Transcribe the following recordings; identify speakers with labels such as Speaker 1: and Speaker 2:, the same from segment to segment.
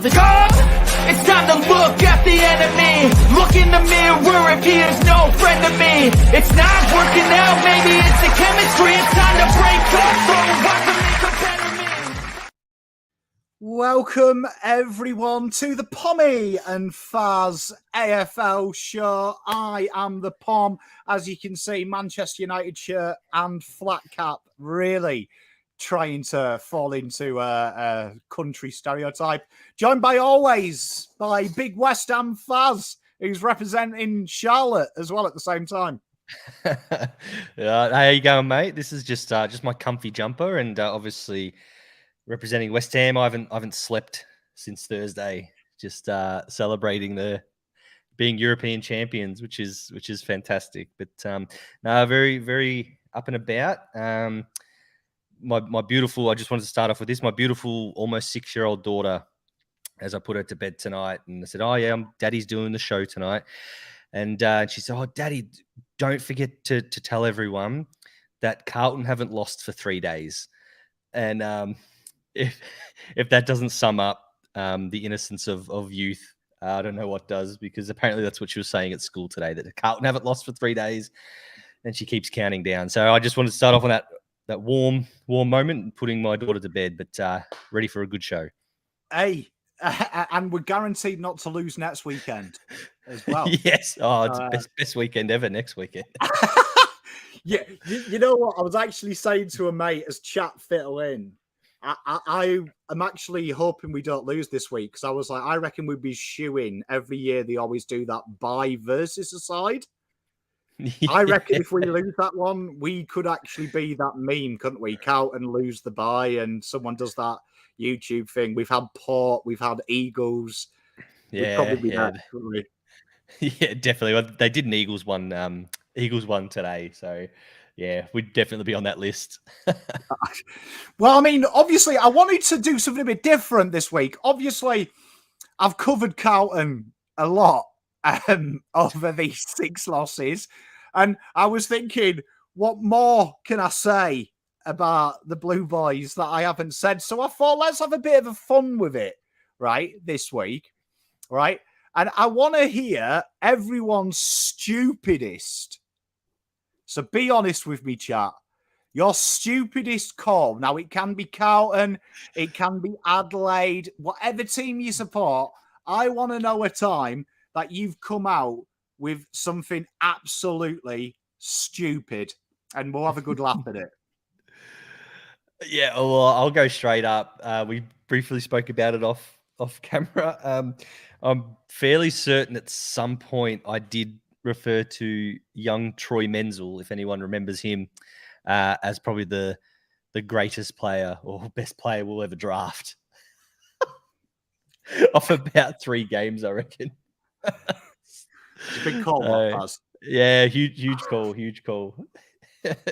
Speaker 1: the gun. It's time to look at the enemy. Look in the mirror if he is no friend to me. It's not working out, maybe it's the chemistry. It's time to break up, throw weapons and compare me.
Speaker 2: Welcome everyone to the Pommy and Fazz AFL show. I am the Pom. As you can see, Manchester United shirt and flat cap, really trying to fall into a country stereotype. Joined by Big West Ham Fazz, who's representing Charlotte as well at the same time.
Speaker 3: How you going, mate? This is just my comfy jumper, and obviously representing West Ham. I haven't slept since Thursday. Just celebrating the being European champions, which is fantastic. But no, very very up and about. My beautiful. I just wanted to start off with this. My beautiful, almost 6-year-old daughter, as I put her to bed tonight, and I said, "Oh yeah, Daddy's doing the show tonight," and she said, "Oh, Daddy, don't forget to tell everyone that Carlton haven't lost for 3 days." And if that doesn't sum up the innocence of youth, I don't know what does, because apparently that's what she was saying at school today, that Carlton haven't lost for 3 days, and she keeps counting down. So I just wanted to start off on that warm moment and putting my daughter to bed, but ready for a good show.
Speaker 2: Hey, and we're guaranteed not to lose next weekend as well.
Speaker 3: Yes. Oh, it's best weekend ever next weekend.
Speaker 2: Yeah, you know what? I was actually saying to a mate as chat fiddle in, I am actually hoping we don't lose this week, because I was like, I reckon we'd be shooing every year. They always do that bye versus aside. Yeah. I reckon if we lose that one, we could actually be that meme, couldn't we? Count and lose the bye, and someone does that YouTube thing. We've had Port, we've had Eagles.
Speaker 3: Yeah,
Speaker 2: probably be that, couldn't we?
Speaker 3: Yeah, definitely. Well, they did an Eagles one today, so yeah, we'd definitely be on that list.
Speaker 2: Well, I mean, obviously, I wanted to do something a bit different this week. Obviously, I've covered Carlton a lot over these 6 losses, and I was thinking, what more can I say about the Blue Boys that I haven't said? So I thought, let's have a bit of a fun with it, right, this week, right? And I want to hear everyone's stupidest. So be honest with me, chat. Your stupidest call. Now, it can be Carlton, it can be Adelaide, whatever team you support. I want to know a time that you've come out with something absolutely stupid, and we'll have a good laugh at it.
Speaker 3: Yeah, well, I'll go straight up. We briefly spoke about it off camera. I'm fairly certain at some point I did refer to young Troy Menzel, if anyone remembers him, as probably the greatest player or best player we'll ever draft. Off about 3 games, I reckon.
Speaker 2: It's a big call,
Speaker 3: yeah, huge call.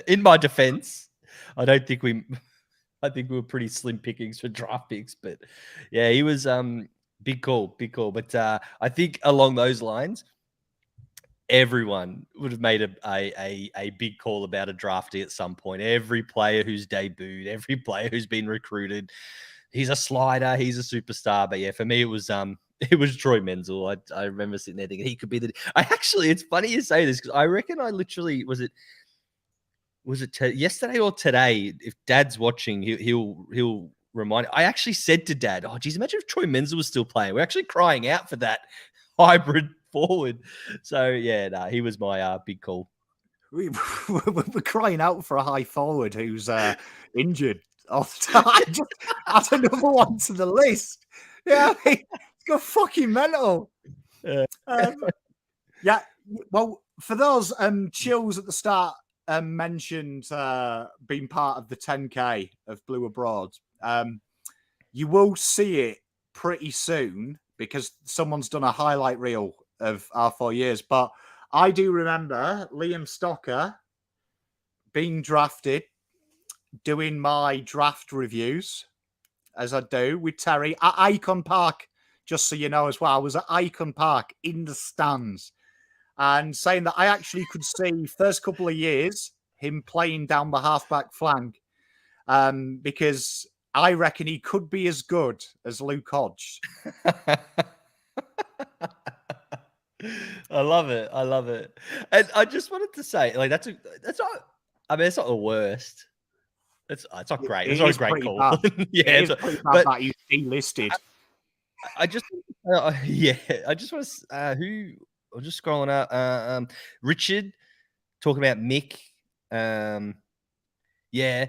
Speaker 3: In my defense, I think we were pretty slim pickings for draft picks, but yeah, he was big call. But I think along those lines, everyone would have made a big call about a draftee at some point. Every player who's debuted, every player who's been recruited, he's a slider, he's a superstar. But yeah, for me, it was Troy Menzel. I remember sitting there thinking he could be it's funny you say this, because I reckon I literally was it yesterday or today? If Dad's watching, he'll remind. I actually said to Dad, "Oh, geez, imagine if Troy Menzel was still playing." We're actually crying out for that hybrid forward. So yeah, he was my big call.
Speaker 2: We're crying out for a high forward who's injured all the time. Just add another one to the list. Yeah, it's got fucking mental. Yeah, well, for those chills at the start mentioned being part of the 10K of Blue Abroad, you will see it pretty soon, because someone's done a highlight reel of our 4 years. But I do remember Liam Stocker being drafted, doing my draft reviews, as I do with Terry at Icon Park, just so you know as well. I was at Icon Park in the stands, and saying that I actually could see first couple of years him playing down the halfback flank, because I reckon he could be as good as Luke Hodge.
Speaker 3: I love it. I love it. And I just wanted to say, like, that's not. I mean, it's not the worst. It's not great. It's not a great call.
Speaker 2: Yeah, it's pretty bad that he's delisted.
Speaker 3: I just, I just want to. Who? I'm just scrolling out. Richard talking about Mick. Yeah.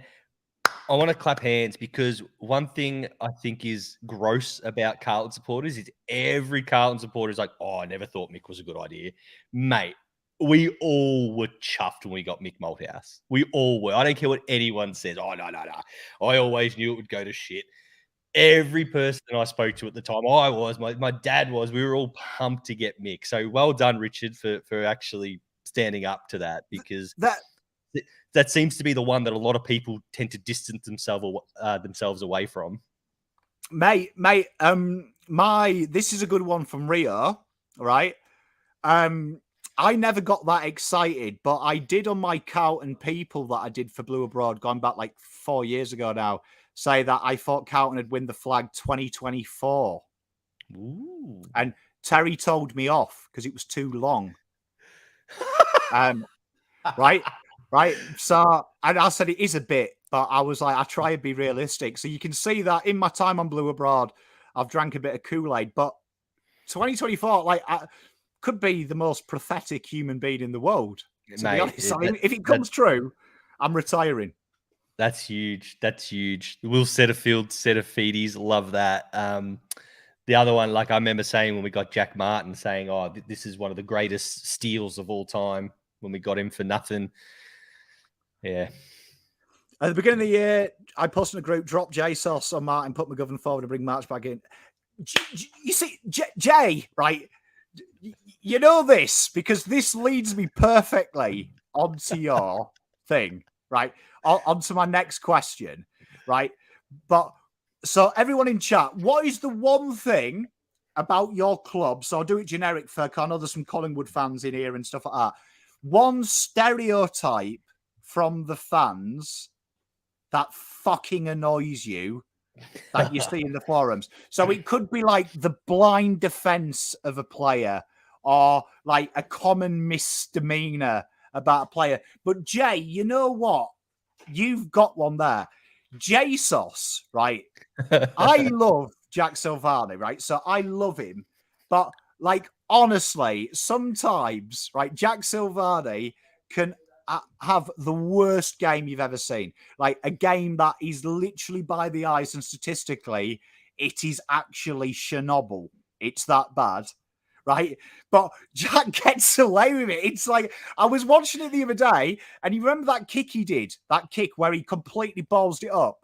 Speaker 3: I want to clap hands because one thing I think is gross about Carlton supporters is every Carlton supporter is like, oh, I never thought Mick was a good idea. Mate, we all were chuffed when we got Mick Malthouse. We all were. I don't care what anyone says. Oh, no. I always knew it would go to shit. Every person I spoke to at the time, I was, my dad was, we were all pumped to get Mick. So well done, Richard, for actually standing up to that because that seems to be the one that a lot of people tend to distance themselves away from.
Speaker 2: Mate, this is a good one from Rio, right? I never got that excited, but I did on my Carlton people that I did for Blue Abroad, going back like 4 years ago now, say that I thought Carlton would win the flag 2024.
Speaker 3: Ooh.
Speaker 2: And Terry told me off because it was too long. Right. So, and I said it is a bit, but I was like, I try and be realistic. So you can see that in my time on Blue Abroad, I've drank a bit of Kool-Aid, but 2024, like, could be the most pathetic human being in the world. To be honest, I mean, if it comes true, I'm retiring.
Speaker 3: That's huge. That's huge. Will Setterfield, Setterfeedes, love that. The other one, like I remember saying when we got Jack Martin, saying, "Oh, this is one of the greatest steals of all time." When we got him for nothing. Yeah.
Speaker 2: At the beginning of the year, I posted in a group, drop J-Sauce on Martin, put McGovern forward and bring March back in. You see, Jay, right? You know this, because this leads me perfectly onto your thing, right? Onto my next question, right? But, so everyone in chat, what is the one thing about your club? So I'll do it generic for, I know there's some Collingwood fans in here and stuff like that. One stereotype from the fans that fucking annoys you that you see in the forums. So it could be like the blind defense of a player or like a common misdemeanor about a player. But Jay, you know what? You've got one there. J-Sauce, right? I love Jack Silvani, right? So I love him. But like, honestly, sometimes, right, Jack Silvani can have the worst game you've ever seen. Like a game that is literally by the eyes and statistically, it is actually Chernobyl. It's that bad, right? But Jack gets away with it. It's like, I was watching it the other day and you remember that kick he did? That kick where he completely ballsed it up.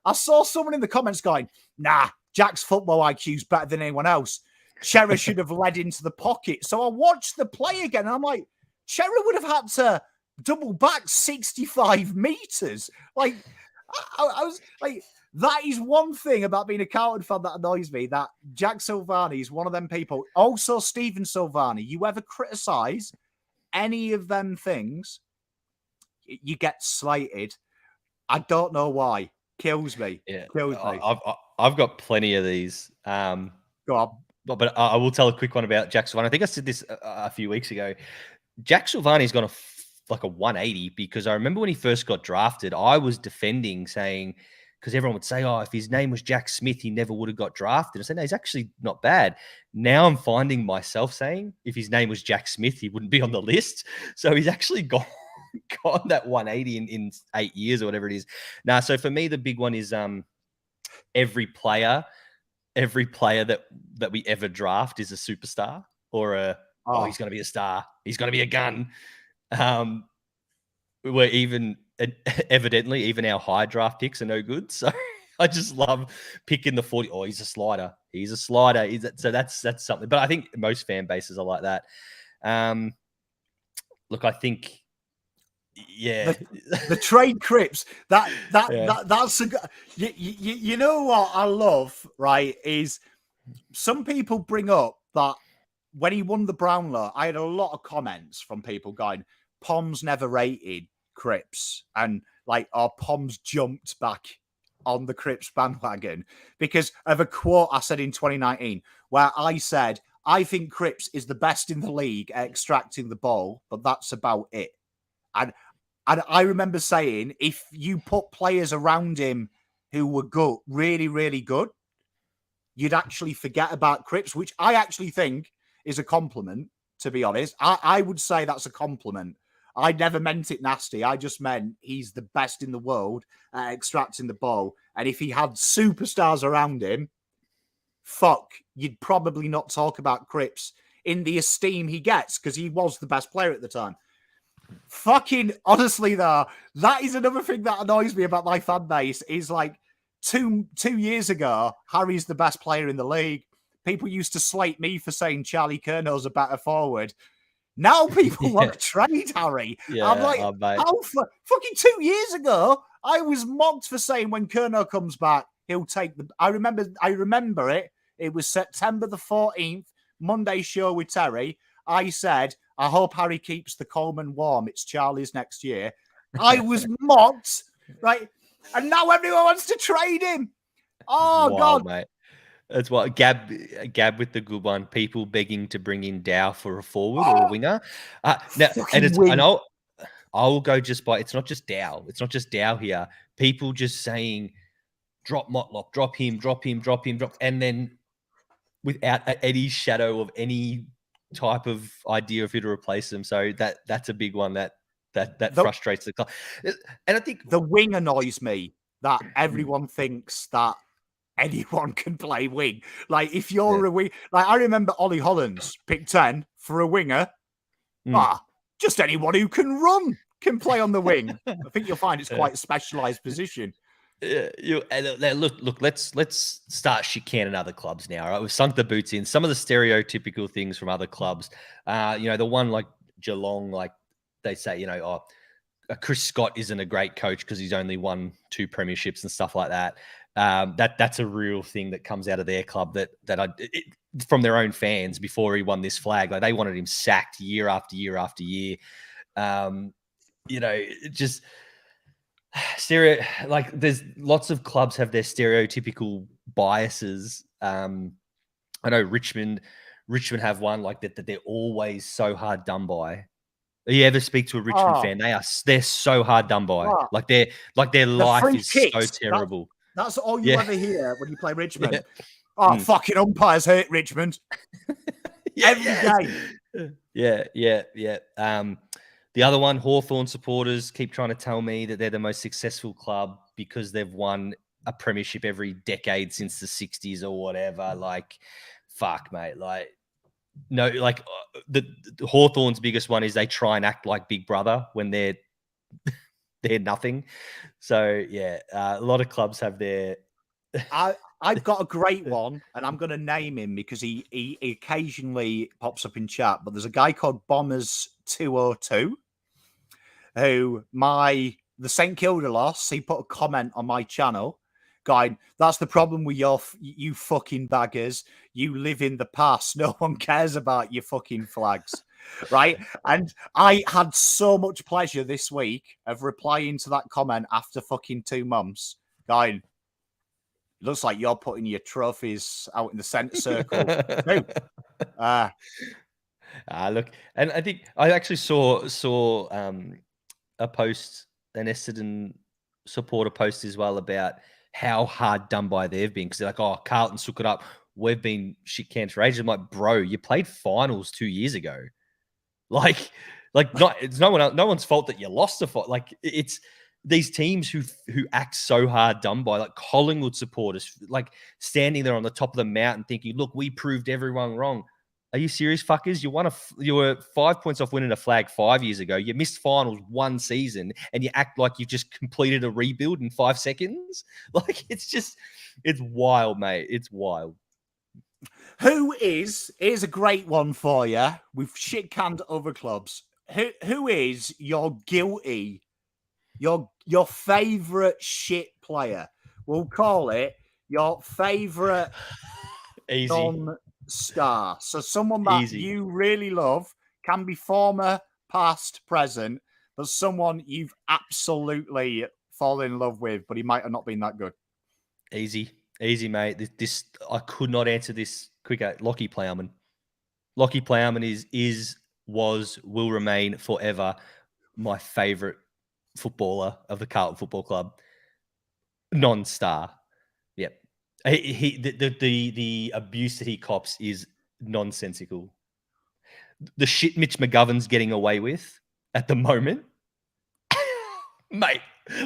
Speaker 2: I saw someone in the comments going, nah, Jack's football IQ is better than anyone else. Cherry should have led into the pocket. So I watched the play again and I'm like, Cherry would have had to double back 65 meters. Like, I was like, that is one thing about being a Carlton fan that annoys me, that Jack Silvani is one of them people. Also, Stephen Silvani, you ever criticize any of them things, you get slated. I don't know why. Kills me.
Speaker 3: Yeah.
Speaker 2: Kills me.
Speaker 3: I've got plenty of these.
Speaker 2: Go on.
Speaker 3: But I will tell a quick one about Jack Silvani. I think I said this a few weeks ago. Jack Silvani's gone like a 180 because I remember when he first got drafted, I was defending saying, because everyone would say, oh, if his name was Jack Smith, he never would have got drafted. I said, no, he's actually not bad. Now I'm finding myself saying, if his name was Jack Smith, he wouldn't be on the list. So he's actually gone that 180 in 8 years or whatever it is. Now, so for me, the big one is every player that we ever draft is a superstar or he's going to be a star. He's going to be a gun. Where evidently even our high draft picks are no good. So I just love picking the 40. Oh, he's a slider. He's a slider. So that's something. But I think most fan bases are like that. Look, I think, yeah,
Speaker 2: the trade Crips. That's a. You know what I love, right? Is some people bring up that when he won the Brownlow, I had a lot of comments from people going, Pom's never rated Crips, and like our Pom's jumped back on the Cripps bandwagon because of a quote I said in 2019 where I said, I think Cripps is the best in the league at extracting the ball, but that's about it. And I remember saying, if you put players around him who were good, really, really good, you'd actually forget about Cripps, which I actually think is a compliment, to be honest. I would say that's a compliment. I never meant it nasty. I just meant he's the best in the world at extracting the ball. And if he had superstars around him, you'd probably not talk about Cripps in the esteem he gets because he was the best player at the time. Fucking honestly, though, that is another thing that annoys me about my fan base is like 2 years ago, Harry's the best player in the league. People used to slate me for saying Charlie Curnow's a better forward. Now people want to trade Harry.
Speaker 3: Yeah,
Speaker 2: I'm like, fucking 2 years ago, I was mocked for saying when Curnow comes back, he'll take the. I remember it. It was September the 14th, Monday show with Terry. I said, I hope Harry keeps the Coleman warm. It's Charlie's next year. I was mocked, right? And now everyone wants to trade him. Oh,
Speaker 3: wow,
Speaker 2: God.
Speaker 3: Mate. That's what Gab with the good one. People begging to bring in Dow for a forward or a winger. Now, and it's I know I'll go just by. It's not just Dow. It's not just Dow here. People just saying, drop Motlop, drop him, and then without any shadow of any type of idea of who to replace them. So that's a big one that frustrates the club. And I think
Speaker 2: the wing annoys me that everyone thinks that anyone can play wing. Like if you're a wing, like I remember Ollie Hollands picked 10 for a winger. Just anyone who can run can play on the wing. I think you'll find it's quite a specialized position.
Speaker 3: Look. Let's start shit canning other clubs now. Right, we've sunk the boots in some of the stereotypical things from other clubs. The one like Geelong, like they say, Chris Scott isn't a great coach because he's only won 2 premierships and stuff like that. That's a real thing that comes out of their club from their own fans before he won this flag. Like they wanted him sacked year after year after year. Just like there's lots of clubs have their stereotypical biases. I know Richmond have one like that they're always so hard done by. You ever speak to a Richmond fan? They're so hard done by. Like their life is so terrible.
Speaker 2: That's all you ever hear when you play Richmond. Fucking umpires hate Richmond. Every game.
Speaker 3: Yeah. The other one, Hawthorn supporters keep trying to tell me that they're the most successful club because they've won a premiership every decade since the 60s or whatever. Like, fuck, mate. Like, no, like the Hawthorn's biggest one is they try and act like Big Brother when they're nothing. So yeah, a lot of clubs have their.
Speaker 2: I've got a great one, and I'm going to name him because he occasionally pops up in chat. But there's a guy called Bombers 202 who the St Kilda loss. He put a comment on my channel. Going, that's the problem with you fucking baggers. You live in the past. No one cares about your fucking flags, right? And I had so much pleasure this week of replying to that comment after fucking 2 months. Going, looks like you're putting your trophies out in the centre circle.
Speaker 3: Look, and I think I actually saw a post, an Essendon supporter post as well about how hard done by they've been because they're like, oh, Carlton took it up. We've been shit cans for ages. I'm like, bro, you played finals 2 years ago. Like it's no one's fault that you lost a fight. Like it's these teams who act so hard done by, like Collingwood supporters, like standing there on the top of the mountain thinking, look, we proved everyone wrong. Are you serious, fuckers? You were 5 points off winning a flag 5 years ago. You missed finals 1 season, and you act like you've just completed a rebuild in 5 seconds. Like it's wild, mate. It's wild.
Speaker 2: Here's a great one for you. We've shit canned other clubs. Who is your guilty, your favorite shit player? We'll call it your favorite non-star. So someone that you really love, can be former, past, present, but someone you've absolutely fallen in love with, but he might have not been that good.
Speaker 3: Easy, mate. This I could not answer this quicker. Lockie Plowman. Lockie Plowman will remain forever my favourite footballer of the Carlton Football Club. Non-star. Yep. The abuse that he cops is nonsensical. The shit Mitch McGovern's getting away with at the moment, mate.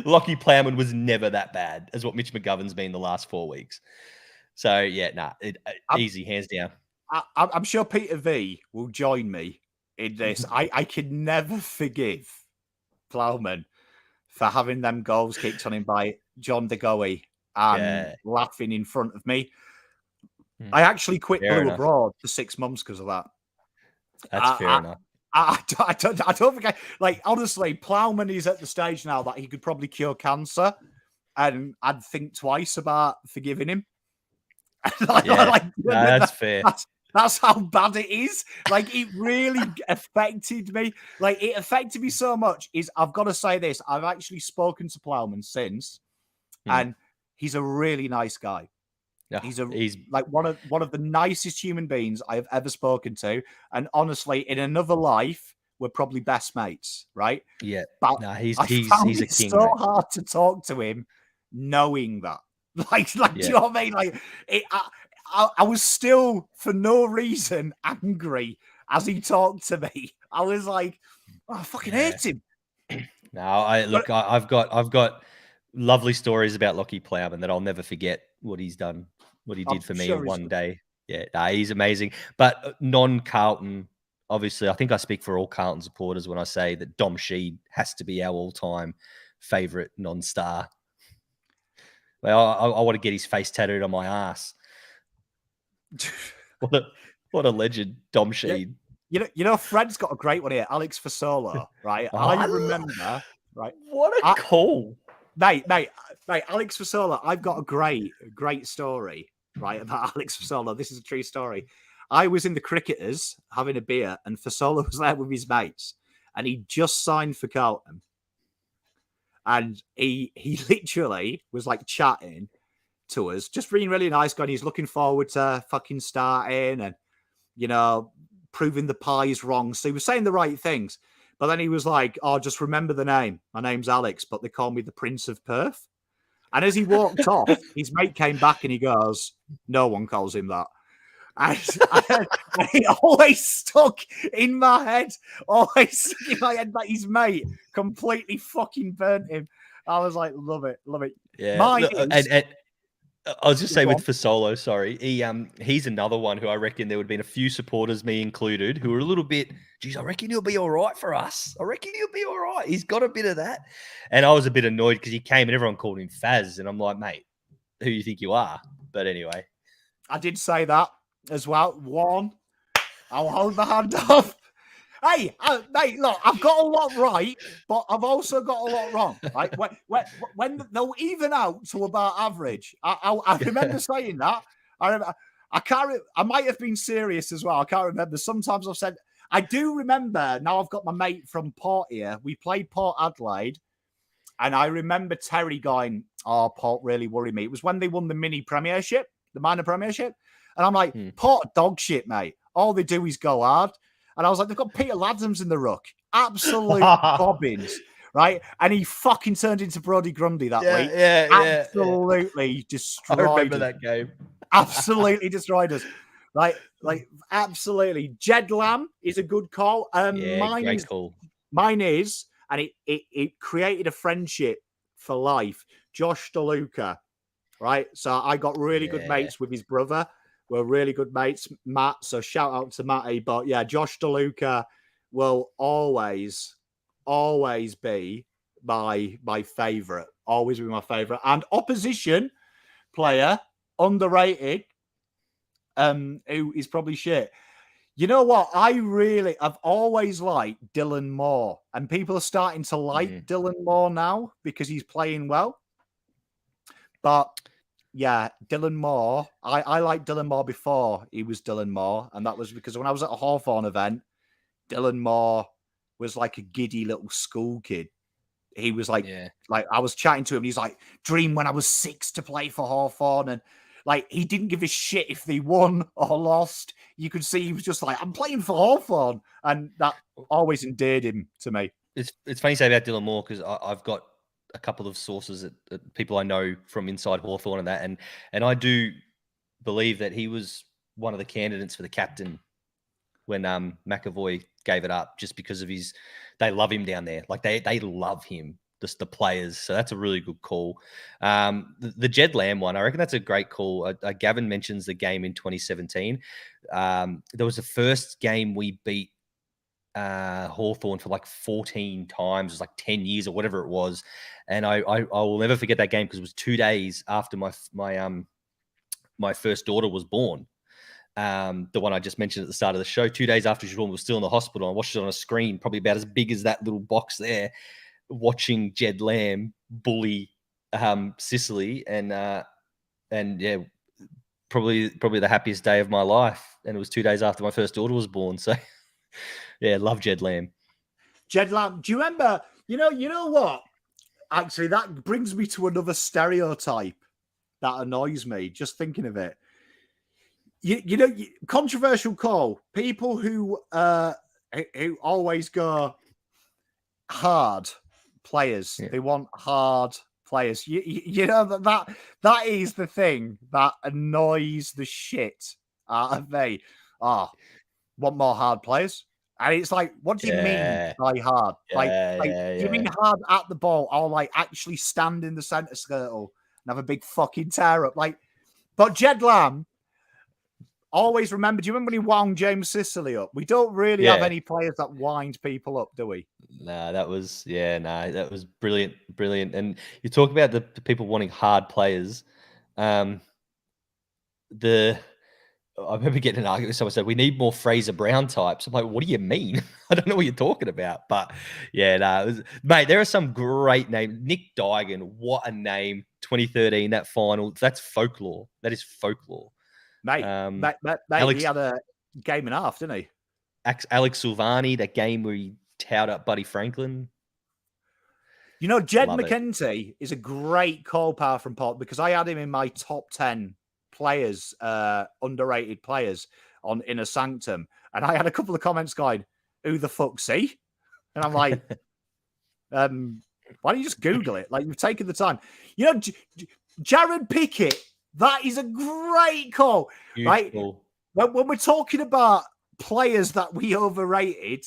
Speaker 3: Lockie Plowman was never that bad as what Mitch McGovern's been the last 4 weeks. So yeah, easy, hands down.
Speaker 2: I'm sure Peter V will join me in this. I can never forgive Plowman for having them goals kicked on him by John DeGoey and laughing in front of me. I actually quit Blue Abroad for 6 months because of that.
Speaker 3: That's fair enough.
Speaker 2: I don't think honestly, Plowman is at the stage now that he could probably cure cancer, and I'd think twice about forgiving him.
Speaker 3: That's fair.
Speaker 2: That's how bad it is. Like, it really affected me. Like, it affected me so much. I've got to say this. I've actually spoken to Plowman since, and he's a really nice guy. Yeah, he's like one of the nicest human beings I have ever spoken to. And honestly, in another life, we're probably best mates, right?
Speaker 3: Yeah.
Speaker 2: But
Speaker 3: he's
Speaker 2: a
Speaker 3: king.
Speaker 2: So mate. Hard to talk to him, knowing that. Like, do you know what I mean? Like, I was still for no reason angry as he talked to me. I was like, I fucking hate him.
Speaker 3: No, I've got lovely stories about Lockie Plowman that I'll never forget what he's done. What he did for me in one day. Yeah, he's amazing. But non-Carlton, obviously, I think I speak for all Carlton supporters when I say that Dom Sheed has to be our all-time favourite non-star. Well, I want to get his face tattooed on my ass. What a legend, Dom Sheed.
Speaker 2: You know, Fred's got a great one here. Alex Fasolo, right? I remember, right?
Speaker 3: What a call.
Speaker 2: Mate, Alex Fasolo, I've got a great story, right, about Alex Fasolo. This is a true story. I was in the Cricketers having a beer, and Fasolo was there with his mates, and he just signed for Carlton. And he literally was like chatting to us, just being really nice guy. And he's looking forward to fucking starting and, you know, proving the pie's wrong. So he was saying the right things. But then he was like, oh, just remember the name. My name's Alex, but they call me the Prince of Perth. And as he walked off, his mate came back and he goes, no one calls him that. And it always stuck in my head. Always stuck in my head that his mate completely fucking burnt him. I was like, love it.
Speaker 3: Yeah. I was just saying with Fasolo, sorry, he's another one who I reckon there would have been a few supporters, me included, who were a little bit, geez, I reckon he'll be all right for us. I reckon he'll be all right. He's got a bit of that. And I was a bit annoyed because he came and everyone called him Fazz. And I'm like, mate, who do you think you are? But anyway.
Speaker 2: I did say that as well. One, I'll hold my hand up. Hey, mate, look, I've got a lot right, but I've also got a lot wrong. Right? When they'll even out to about average. I remember saying that. I might have been serious as well. I can't remember. Sometimes I've said, I do remember, now I've got my mate from Port here. We played Port Adelaide, and I remember Terry going, oh, Port really worried me. It was when they won the mini premiership, the minor premiership. And I'm like, Port dog shit, mate. All they do is go hard. And I was like, they've got Peter Ladhams in the ruck. Absolute bobbins, right? And he fucking turned into Brodie Grundy that week. Absolutely destroyed us.
Speaker 3: I remember that game.
Speaker 2: Absolutely destroyed us. Like absolutely. Jed Lamb is a good call.
Speaker 3: Great call.
Speaker 2: Mine is, and it created a friendship for life. Josh DeLuca, right? So I got really good mates with his brother. We're really good mates, Matt. So shout out to Matty. But yeah, Josh DeLuca will always be my favourite. Always be my favourite. And opposition player, underrated, who is probably shit. You know what? I've always liked Dylan Moore. And people are starting to like Dylan Moore now because he's playing well. But yeah, Dylan Moore. I liked Dylan Moore before he was Dylan Moore. And that was because when I was at a Hawthorn event, Dylan Moore was like a giddy little school kid. he was like I was chatting to him. And he's like, dream when I was 6 to play for Hawthorn, and like he didn't give a shit if they won or lost. You could see he was just like, I'm playing for Hawthorn, and that always endeared him to me.
Speaker 3: It's funny you say about Dylan Moore, because I've got a couple of sources that people I know from inside Hawthorn and that, and I do believe that he was one of the candidates for the captain when McAvoy gave it up, just because of they love him down there. Like they love him, just the players. So that's a really good call. The Jed Lamb one, I reckon that's a great call. Gavin mentions the game in 2017. There was the first game we beat Hawthorn for like 14 times. It was like 10 years or whatever it was. And I will never forget that game, because it was 2 days after my first daughter was born. The one I just mentioned at the start of the show, 2 days after she was born, was still in the hospital. I watched it on a screen, probably about as big as that little box there, watching Jed Lamb bully Sicily, and yeah, probably the happiest day of my life. And it was 2 days after my first daughter was born. So yeah, love Jed Lamb.
Speaker 2: Jed Lamb, do you remember? You know what? Actually, that brings me to another stereotype that annoys me, just thinking of it. You know, controversial call. People who always go hard players. Yeah. They want hard players. You know that is the thing that annoys the shit out of me. Want more hard players? And it's like, what do you mean by hard? Do you mean hard at the ball, or like actually stand in the centre circle and have a big fucking tear up? Like, but Jed Lamb, always remember, do you remember when he wound James Sicily up? We don't really have any players that wind people up, do we?
Speaker 3: No, that was brilliant. And you talk about the people wanting hard players. I remember getting an argument with someone said, we need more Fraser Brown types. I'm like, what do you mean? I don't know what you're talking about. But yeah, mate, there are some great names. Nick Dygan, what a name. 2013, that final. That's folklore. That is folklore.
Speaker 2: Mate, Alex, he had a game and a half, didn't he?
Speaker 3: Alex Silvani, that game where he towed up Buddy Franklin.
Speaker 2: You know, Jed McKenzie is a great call power from Port, because I had him in my top 10 players, underrated players on Inner Sanctum. And I had a couple of comments going, who the fuck's he? And I'm like, why don't you just Google it? Like, you've taken the time. You know, Jared Pickett, that is a great call, beautiful. Right? When we're talking about players that we overrated,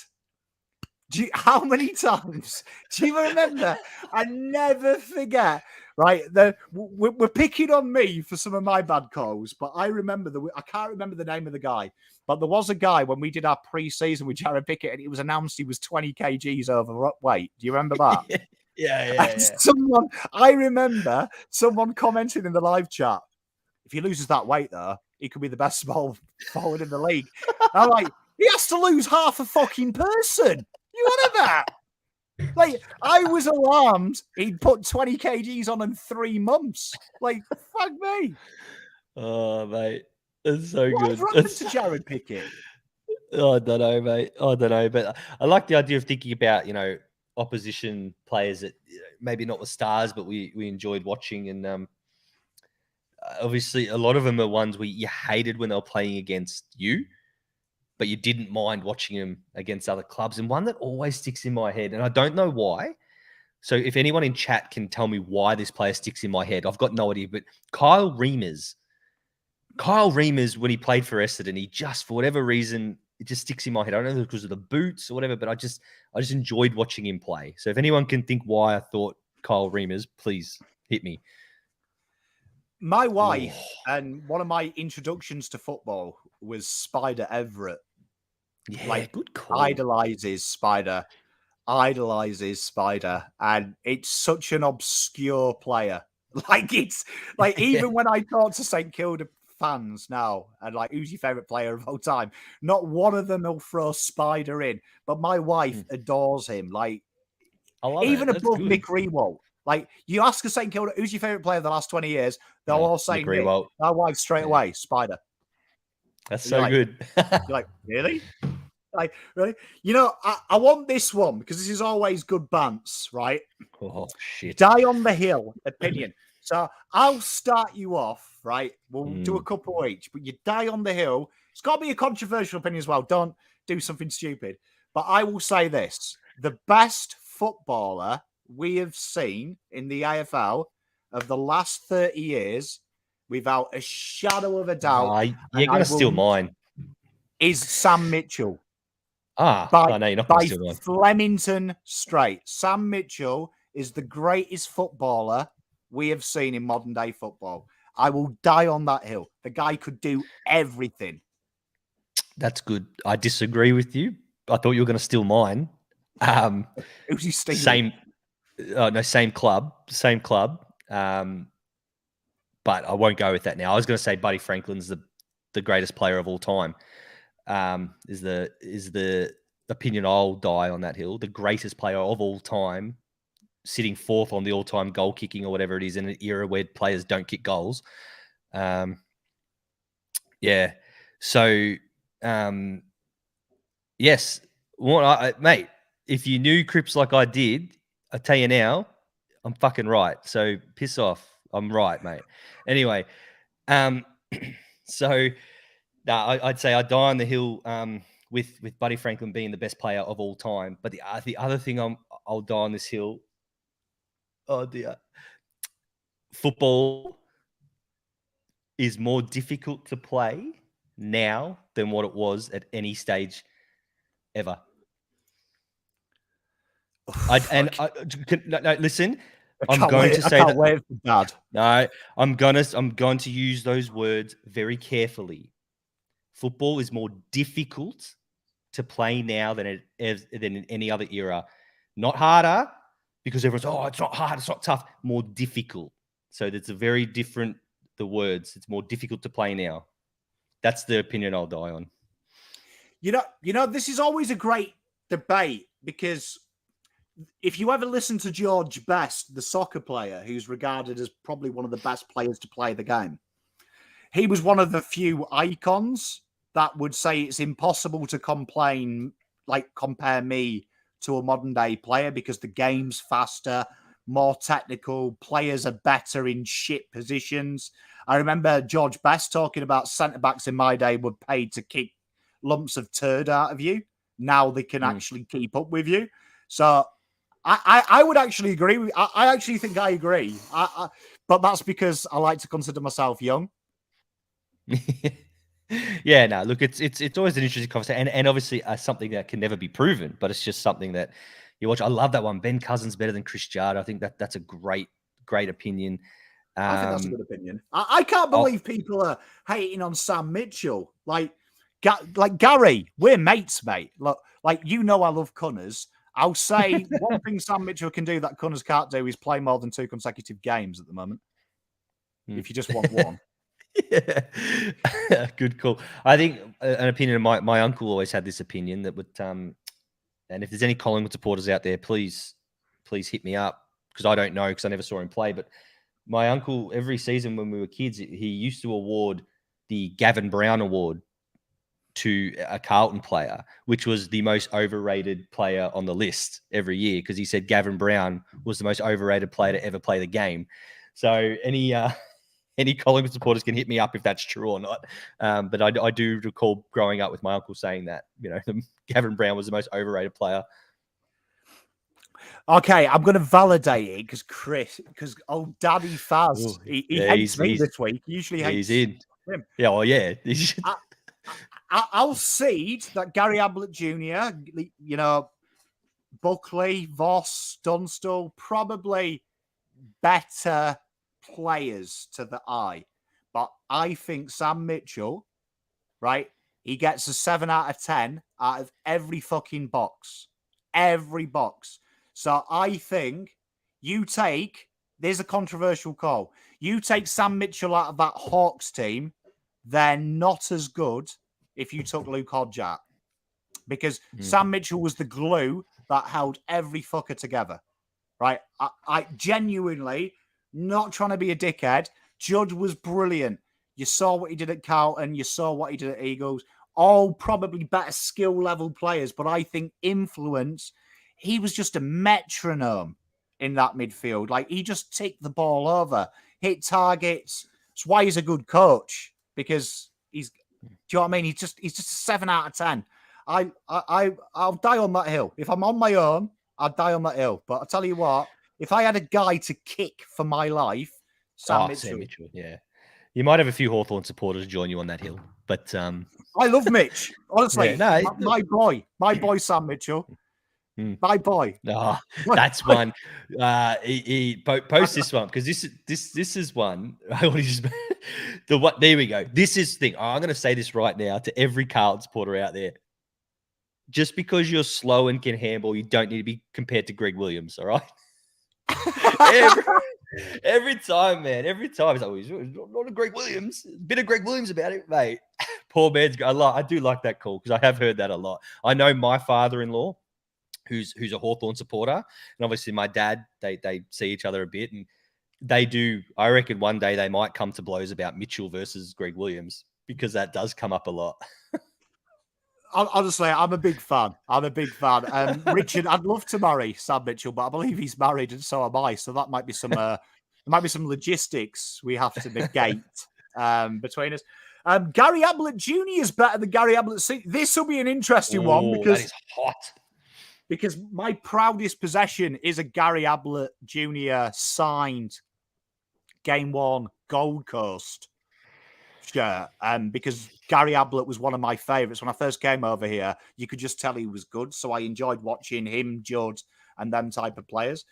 Speaker 2: how many times do you remember? I never forget. Right, we're picking on me for some of my bad calls, but I can't remember the name of the guy, but there was a guy when we did our pre-season with Jared Pickett, and it was announced he was 20 kgs overweight. Do you remember that?
Speaker 3: Yeah.
Speaker 2: I remember someone commenting in the live chat, if he loses that weight, though, he could be the best small forward in the league. I'm like, he has to lose half a fucking person. You want that? Like, I was alarmed he'd put 20 kgs on in 3 months. Like, fuck me.
Speaker 3: Oh, mate. That's so good.
Speaker 2: What's happened to Jared Pickett?
Speaker 3: Oh, I don't know, mate. I don't know. But I like the idea of thinking about, opposition players that maybe not the stars, but we enjoyed watching. And obviously, a lot of them are ones where you hated when they were playing against you, but you didn't mind watching them against other clubs. And one that always sticks in my head, and I don't know why. So if anyone in chat can tell me why this player sticks in my head, I've got no idea. But Kyle Reimers, when he played for Essendon, he just, for whatever reason, it just sticks in my head. I don't know if it's because of the boots or whatever, but I just enjoyed watching him play. So if anyone can think why I thought Kyle Reimers, please hit me.
Speaker 2: My wife, and one of my introductions to football was Spider Everett.
Speaker 3: Yeah, good call.
Speaker 2: Idolizes Spider, and it's such an obscure player. Like, it's like, even when I talk to St Kilda fans now, and like, who's your favorite player of all time? Not one of them will throw Spider in, but my wife adores him. Like, even above Mick Rewalt. Like, you ask a St Kilda, who's your favorite player of the last 20 years? They'll all say Mick. My wife straight away, Spider.
Speaker 3: That's so good.
Speaker 2: You're like, really? Like, really? You know, I want this one because this is always good bants, right?
Speaker 3: Oh, shit.
Speaker 2: Die on the hill opinion. So I'll start you off, right? We'll do a couple each, but you die on the hill. It's got to be a controversial opinion as well. Don't do something stupid. But I will say this. The best footballer we have seen in the AFL of the last 30 years, without a shadow of a doubt,
Speaker 3: You're going to steal mine.
Speaker 2: Is Sam Mitchell.
Speaker 3: I know you're not going to steal mine.
Speaker 2: Flemington straight. Sam Mitchell is the greatest footballer we have seen in modern day football. I will die on that hill. The guy could do everything. That's
Speaker 3: good. I disagree with you. I thought you were going to steal mine.
Speaker 2: Who's he stealing?
Speaker 3: Same club. But I won't go with that now. I was going to say Buddy Franklin's the greatest player of all time. Is the opinion I'll die on that hill. The greatest player of all time, sitting fourth on the all-time goal kicking or whatever it is in an era where players don't kick goals. Yeah. So, yes. Mate, if you knew Cripps like I did, I tell you now, I'm fucking right. So piss off. I'm right, mate. Anyway, so I'd say I die on the hill with Buddy Franklin being the best player of all time. But the other thing I'll die on this hill. Oh dear. Football is more difficult to play now than what it was at any stage ever. Listen. I'm going to use those words very carefully. Football is more difficult to play now than in any other era. Not harder, because everyone's, it's not hard, it's not tough. More difficult. So that's a very different, the words. It's more difficult to play now. That's the opinion I'll die on.
Speaker 2: You know, this is always a great debate, because if you ever listen to George Best, the soccer player, who's regarded as probably one of the best players to play the game, he was one of the few icons that would say it's impossible to compare me to a modern day player because the game's faster, more technical, players are better in shit positions. I remember George Best talking about centre-backs in my day were paid to kick lumps of turd out of you. Now they can actually keep up with you. So I would actually agree with. I actually think I agree. But that's because I like to consider myself young.
Speaker 3: Yeah, no. Look, it's always an interesting conversation, and obviously something that can never be proven, but it's just something that you watch. I love that one. Ben Cousins better than Chris Judd. I think that's a great opinion.
Speaker 2: I think that's a good opinion. I can't believe people are hating on Sam Mitchell. Like Gary, we're mates, mate. Look, I love Cunners. I'll say one thing Sam Mitchell can do that Cunners can't do is play more than 2 consecutive games at the moment. If you just want one.
Speaker 3: Yeah. Good call. I think an opinion of my uncle always had this opinion that would, and if there's any Collingwood supporters out there, please hit me up, because I don't know, because I never saw him play. But my uncle, every season when we were kids, he used to award the Gavin Brown Award to a Carlton player, which was the most overrated player on the list every year, because he said Gavin Brown was the most overrated player to ever play the game. So any Collingwood supporters can hit me up if that's true or not. But I do recall growing up with my uncle saying that, Gavin Brown was the most overrated player.
Speaker 2: Okay, I'm going to validate it because old Daddy Fazz, he hates me this week. He usually hates him.
Speaker 3: Yeah, well, yeah.
Speaker 2: I'll cede that Gary Ablett Jr., Buckley, Voss, Dunstall, probably better players to the eye. But I think Sam Mitchell, right, he gets a 7 out of 10 out of every fucking box. Every box. So I think there's a controversial call. You take Sam Mitchell out of that Hawks team, they're not as good if you took Luke Hodge out. Because Sam Mitchell was the glue that held every fucker together. Right? I genuinely, not trying to be a dickhead, Judd was brilliant. You saw what he did at Carlton. You saw what he did at Eagles. all probably better skill level players, but I think influence, he was just a metronome in that midfield. Like, he just ticked the ball over, hit targets. That's why he's a good coach, because he's, do you know what I mean? He's just a 7 out of 10. I'll die on that hill. If I'm on my own, I'll die on that hill. But I'll tell you what, if I had a guy to kick for my life, Sam Mitchell.
Speaker 3: Yeah. You might have a few Hawthorn supporters join you on that hill, but
Speaker 2: I love Mitch. Honestly,
Speaker 3: yeah,
Speaker 2: my boy, Sam Mitchell. My boy.
Speaker 3: No, that's one. He post this one, because this is one. I want to just there we go. This is the thing. I'm going to say this right now to every Carlton supporter out there. Just because you're slow and can handball, you don't need to be compared to Greg Williams. All right. Every time, man. Every time. It's like, he's not a Greg Williams. A bit of Greg Williams about it, mate. Poor man's. I do like that call, because I have heard that a lot. I know my father-in-law, who's a Hawthorn supporter, and obviously my dad, they see each other a bit, and they do. I reckon one day they might come to blows about Mitchell versus Greg Williams, because that does come up a lot.
Speaker 2: Honestly, I'm a big fan. Richard, I'd love to marry Sam Mitchell, but I believe he's married, and so am I. So that might be some logistics we have to negate between us. Gary Ablett Jr. is better than Gary Ablett Sr. This will be an interesting one, because
Speaker 3: that is hot.
Speaker 2: Because my proudest possession is a Gary Ablett Jr. signed Game 1 Gold Coast shirt. Because Gary Ablett was one of my favourites. When I first came over here, you could just tell he was good. So I enjoyed watching him, Judd, and them type of players.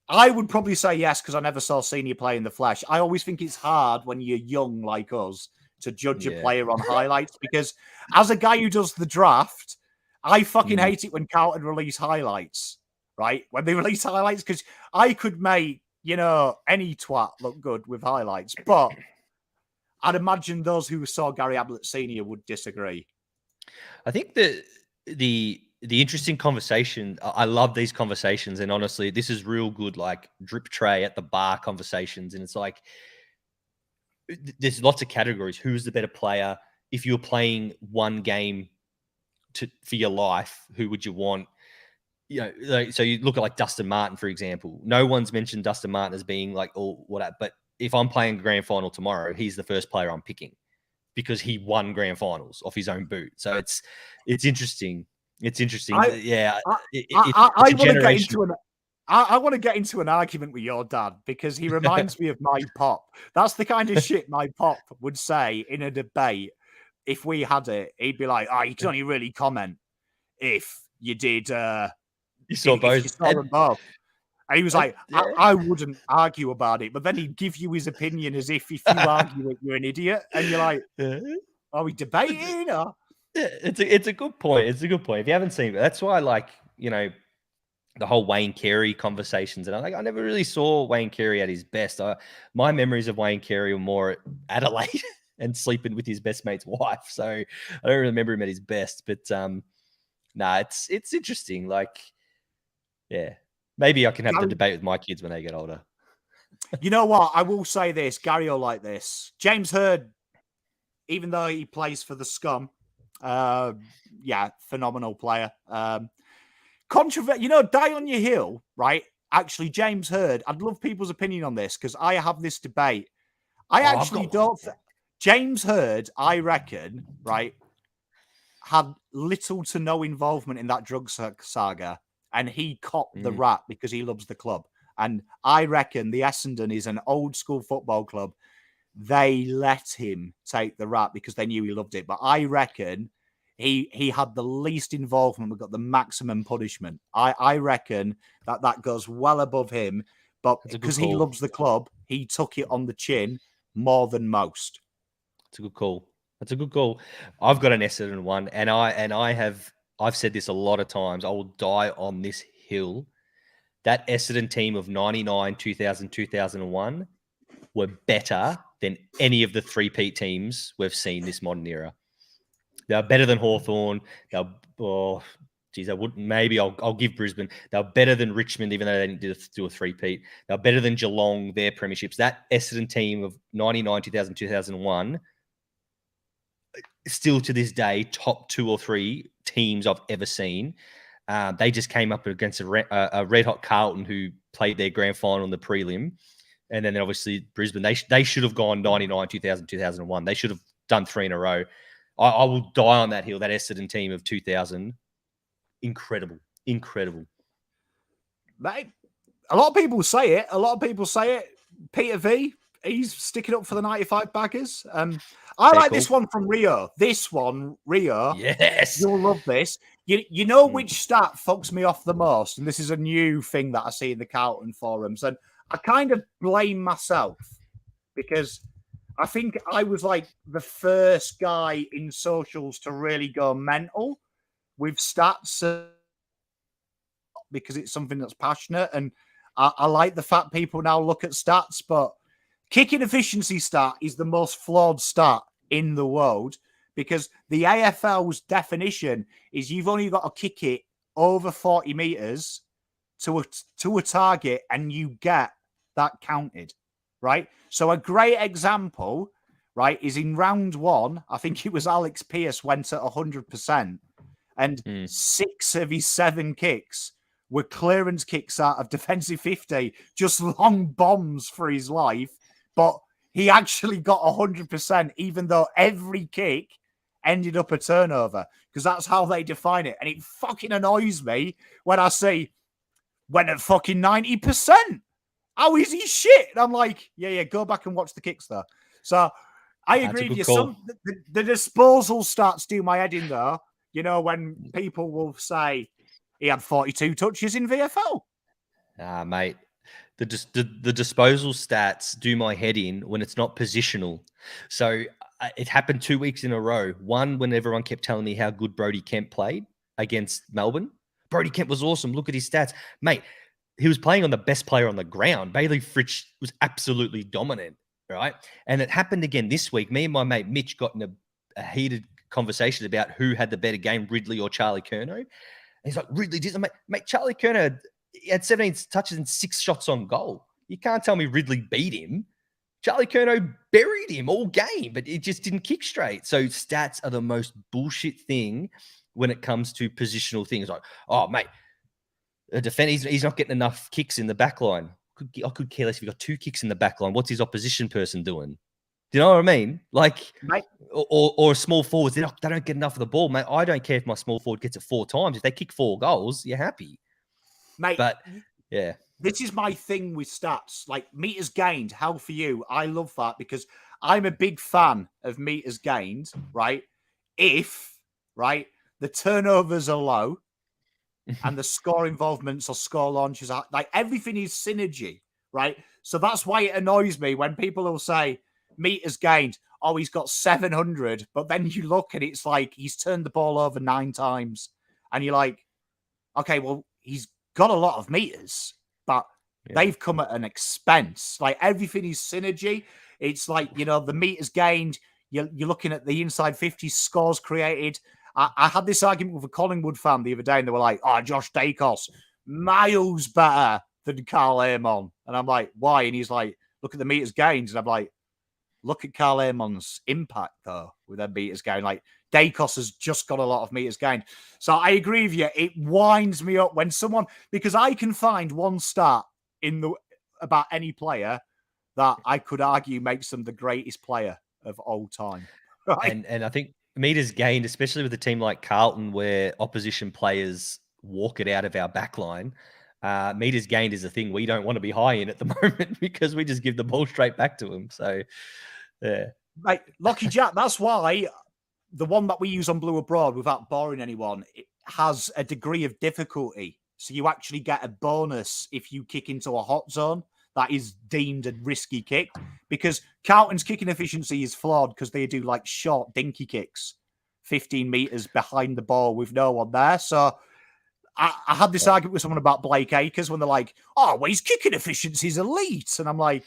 Speaker 2: I would probably say yes, because I never saw Senior play in the flesh. I always think it's hard when you're young like us to judge a player on highlights, because as a guy who does the draft, I fucking hate it when Carlton release highlights, right? When they release highlights, because I could make, any twat look good with highlights. But I'd imagine those who saw Gary Ablett Sr. would disagree.
Speaker 3: I think that the interesting conversation, I love these conversations. And honestly, this is real good, like drip tray at the bar conversations. And it's like, there's lots of categories. Who's the better player? If you're playing one game for your life, who would you want? So you look at like Dustin Martin, for example. No one's mentioned Dustin Martin as being like all whatever, but if I'm playing a grand final tomorrow, he's the first player I'm picking, because he won grand finals off his own boot. So it's interesting. It's interesting. I
Speaker 2: want to get into an argument with your dad, because he reminds me of my pop. That's the kind of shit my pop would say in a debate. If we had it, he'd be like, you can only really comment if you did.
Speaker 3: You saw both.
Speaker 2: You saw them both. And he was like, I wouldn't argue about it. But then he'd give you his opinion as if you argue it, you're an idiot. And you're like, are we debating? Or?
Speaker 3: Yeah, it's a good point. It's a good point. If you haven't seen it, that's why I like, the whole Wayne Carey conversations. And I never really saw Wayne Carey at his best. My memories of Wayne Carey were more at Adelaide and sleeping with his best mate's wife. So I don't remember him at his best. But it's interesting. Like, yeah, maybe I can have the debate with my kids when they get older.
Speaker 2: You know what? I will say this. Gary will like this. James Hird, even though he plays for the Scum, phenomenal player. Controversial, die on your hill, right? Actually, James Hird, I'd love people's opinion on this, because I have this debate. James Hird, I reckon, right, had little to no involvement in that drug saga, and he copped the rap because he loves the club. And I reckon the Essendon is an old school football club. They let him take the rap because they knew he loved it. But I reckon he had the least involvement. We got the maximum punishment. I reckon that goes well above him. But because he loves the club, he took it on the chin more than most.
Speaker 3: It's a good call. That's a good call. I've got an Essendon one, and I've said this a lot of times. I will die on this hill. That Essendon team of 99, 2000, 2001 were better than any of the three-peat teams we've seen this modern era. They're better than Hawthorn. I'll give Brisbane. They're better than Richmond, even though they didn't do a three-peat. They're better than Geelong, their premierships. That Essendon team of 99, 2000, 2001, still to this day, top 2 or 3 teams I've ever seen. They just came up against a red hot Carlton who played their grand final in the prelim. And then obviously Brisbane, they should have gone 99, 2000, 2001. They should have done 3 in a row. I will die on that hill. That Essendon team of 2000, incredible.
Speaker 2: Mate, a lot of people say it. Peter V, he's sticking up for the 95 baggers. I like this one from Rio.
Speaker 3: Yes.
Speaker 2: You'll love this. You know which stat fucks me off the most? And this is a new thing that I see in the Carlton forums. And I kind of blame myself because I think I was like the first guy in socials to really go mental with stats because it's something that's passionate. And I like the fact people now look at stats, but kicking efficiency stat is the most flawed stat in the world because the AFL's definition is you've only got to kick it over 40 meters to a target and you get that counted, right? So a great example, right, is in round 1, I think it was Alex Pearce went at 100% and 6 of his 7 kicks were clearance kicks out of defensive 50, just long bombs for his life. But he actually got 100%, even though every kick ended up a turnover, because that's how they define it. And it fucking annoys me when I see went at fucking 90%. How is he shit? And I'm like, yeah, go back and watch the kicks there. So I agree with you. The disposal stats do my head in there. You know, when people will say he had 42 touches in VFL.
Speaker 3: Mate. The disposal stats do my head in when it's not positional. So it happened 2 weeks in a row. One, when everyone kept telling me how good Brodie Kemp played against Melbourne. Brodie Kemp was awesome. Look at his stats. Mate, he was playing on the best player on the ground. Bailey Fritsch was absolutely dominant, right? And it happened again this week. Me and my mate Mitch got in a heated conversation about who had the better game, Ridley or Charlie Curnow. And he's like, Ridley didn't. Mate, Charlie Curnow had 17 touches and 6 shots on goal. You can't tell me Ridley beat him. Charlie Curnow buried him all game, but it just didn't kick straight. So stats are the most bullshit thing when it comes to positional things. Like, oh, mate, a defender, he's not getting enough kicks in the back line. I could care less if he got 2 kicks in the back line. What's his opposition person doing? Do you know what I mean? Like, mate, or small forwards, they don't get enough of the ball, mate. I don't care if my small forward gets it 4 times. If they kick 4 goals, you're happy.
Speaker 2: Mate,
Speaker 3: but yeah,
Speaker 2: this is my thing with stats. Like meters gained, how for you? I love that because I'm a big fan of meters gained, right? If, right, the turnovers are low and the score involvements or score launches are like everything is synergy, right? So that's why it annoys me when people will say meters gained, oh, he's got 700, but then you look and it's like he's turned the ball over 9 times and you're like, okay, well, he's got a lot of meters, but they've come at an expense. Like everything is synergy. It's like, you know, the meters gained, you're looking at the inside 50 scores created. I had this argument with a Collingwood fan the other day and they were like, oh, Josh Dacos, miles better than Carl Amon. And I'm like, why? And he's like, look at the meters gained. And I'm like, look at Carl Amon's impact though with their meters gained. Like Dacos has just got a lot of meters gained. So I agree with you. It winds me up when someone, because I can find one stat about any player that I could argue makes them the greatest player of all time. Right?
Speaker 3: And I think meters gained, especially with a team like Carlton, where opposition players walk it out of our backline. Meters gained is a thing we don't want to be high in at the moment because we just give the ball straight back to them. So, yeah.
Speaker 2: Mate, Lockie Jack, that's why the one that we use on Blue Abroad, without boring anyone, it has a degree of difficulty. So you actually get a bonus if you kick into a hot zone that is deemed a risky kick. Because Carlton's kicking efficiency is flawed because they do like short, dinky kicks, 15 meters behind the ball with no one there. So I had this argument with someone about Blake Acres when they're like, oh, well, his kicking efficiency is elite. And I'm like,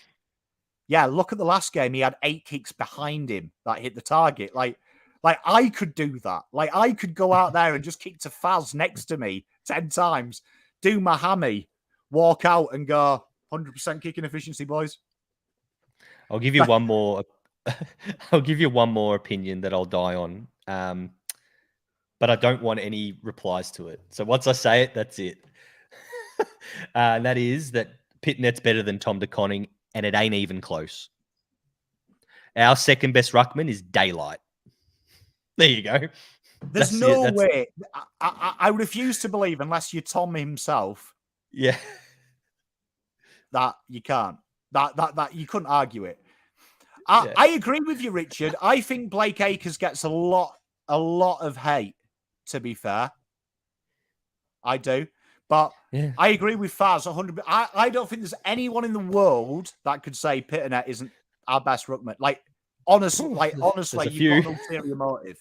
Speaker 2: yeah, look at the last game. He had 8 kicks behind him that hit the target. Like I could do that. Like I could go out there and just kick to Fazz next to me 10 times, do my hammy, walk out and go 100% kicking efficiency, boys.
Speaker 3: I'll give you one more I'll give you one more opinion that I'll die on. But I don't want any replies to it. So once I say it, that's it. And that is that Pitnet's better than Tom De Koning, and it ain't even close. Our second best ruckman is Daylight. There you go.
Speaker 2: There's no way. I refuse to believe, unless you're Tom himself.
Speaker 3: Yeah.
Speaker 2: That you can't. That you couldn't argue it. I agree with you, Richard. I think Blake Acres gets a lot of hate, to be fair. I do. But I agree with Fazz 100%. I don't think there's anyone in the world that could say Pitternet isn't our best ruckman. Honestly, you've got an ulterior motive.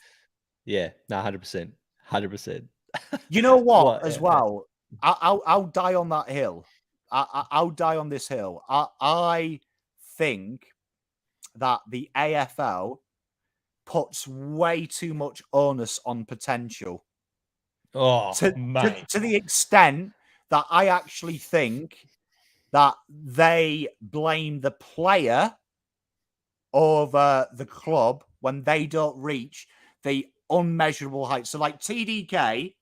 Speaker 3: Yeah, no, 100%. 100%.
Speaker 2: You know what, as well? I'll die on that hill. I'll die on this hill. I think that the AFL puts way too much onus on potential.
Speaker 3: Oh,
Speaker 2: to the extent that I actually think that they blame the player over the club when they don't reach the unmeasurable height. So TDK,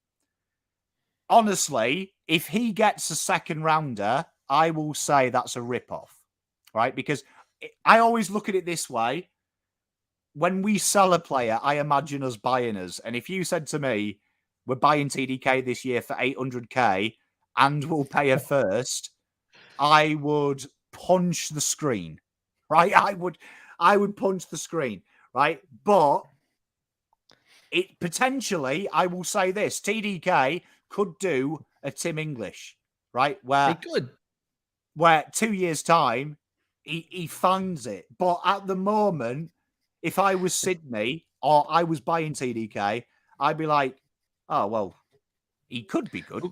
Speaker 2: honestly, if he gets a second rounder, I will say that's a rip-off, right? Because I always look at it this way. When we sell a player, I imagine us buying us. And if you said to me, we're buying TDK this year for 800k and we'll pay a first, I would punch the screen, right? I would punch the screen, right? But it potentially, I will say this, TDK could do a Tim English, right? Where 2 years' time, he finds it. But at the moment, if I was Sydney or I was buying TDK, I'd be like, oh, well, he could be good.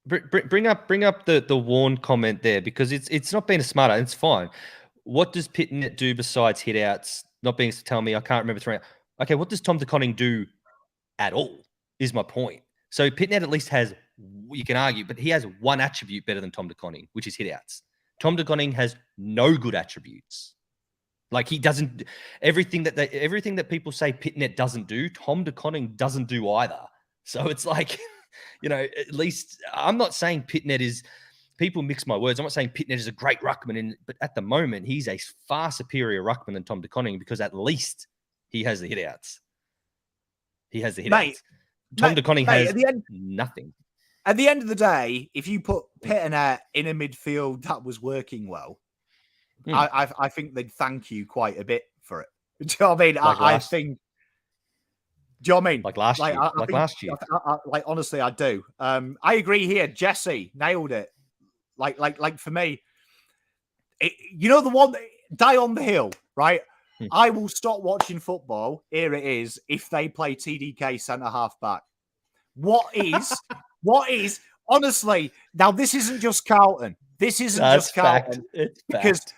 Speaker 3: Bring up the Warren comment there, because it's not being a smarter. It's fine. What does Pitnet do besides hit outs? Not being to tell me, I can't remember throwing out. Okay, what does Tom De Koning do at all, is my point. So Pitnet at least has, you can argue, but he has one attribute better than Tom De Koning, which is hit outs. Tom De Koning has no good attributes. He doesn't, everything that people say Pitnet doesn't do, Tom De Koning doesn't do either. So it's at least I'm not saying Pitnet is, people mix my words. I'm not saying Pitnet is a great ruckman, but at the moment, he's a far superior ruckman than Tom De Koning, because at least he has the hit outs. He has the hit outs. Tom De Koning has nothing.
Speaker 2: At the end of the day, if you put Pitternet in a midfield that was working well, I think they'd thank you quite a bit for it. Do you know what I mean? I think. Do you know what I mean?
Speaker 3: Last year.
Speaker 2: Honestly, I do. I agree here. Jesse nailed it. For me, the one die on the hill, right? I will stop watching football. Here it is. If they play TDK centre half back, what is honestly now? This isn't just Carlton. This isn't just Carlton.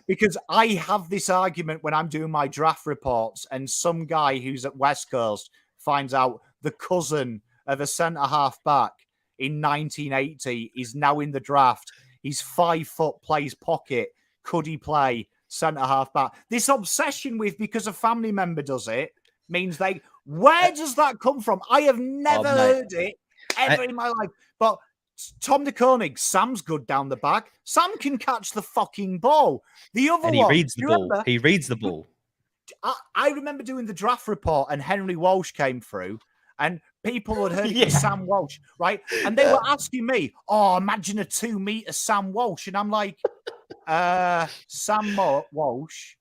Speaker 2: Because I have this argument when I'm doing my draft reports, and some guy who's at West Coast finds out the cousin of a centre half back in 1980 is now in the draft. He's 5 foot, plays pocket. Could he play centre half back? This obsession with, because a family member does it, means where does that come from? I have never heard it ever in my life. But Tom De Koning, Sam's good down the back. Sam can catch the fucking ball. The other
Speaker 3: he
Speaker 2: one,
Speaker 3: reads the ball. He reads the ball.
Speaker 2: I remember doing the draft report, and Henry Walsh came through, and people had heard it was Sam Walsh, right? And they were asking me, "Oh, imagine a 2-meter Sam Walsh," and I'm like, "Sam Walsh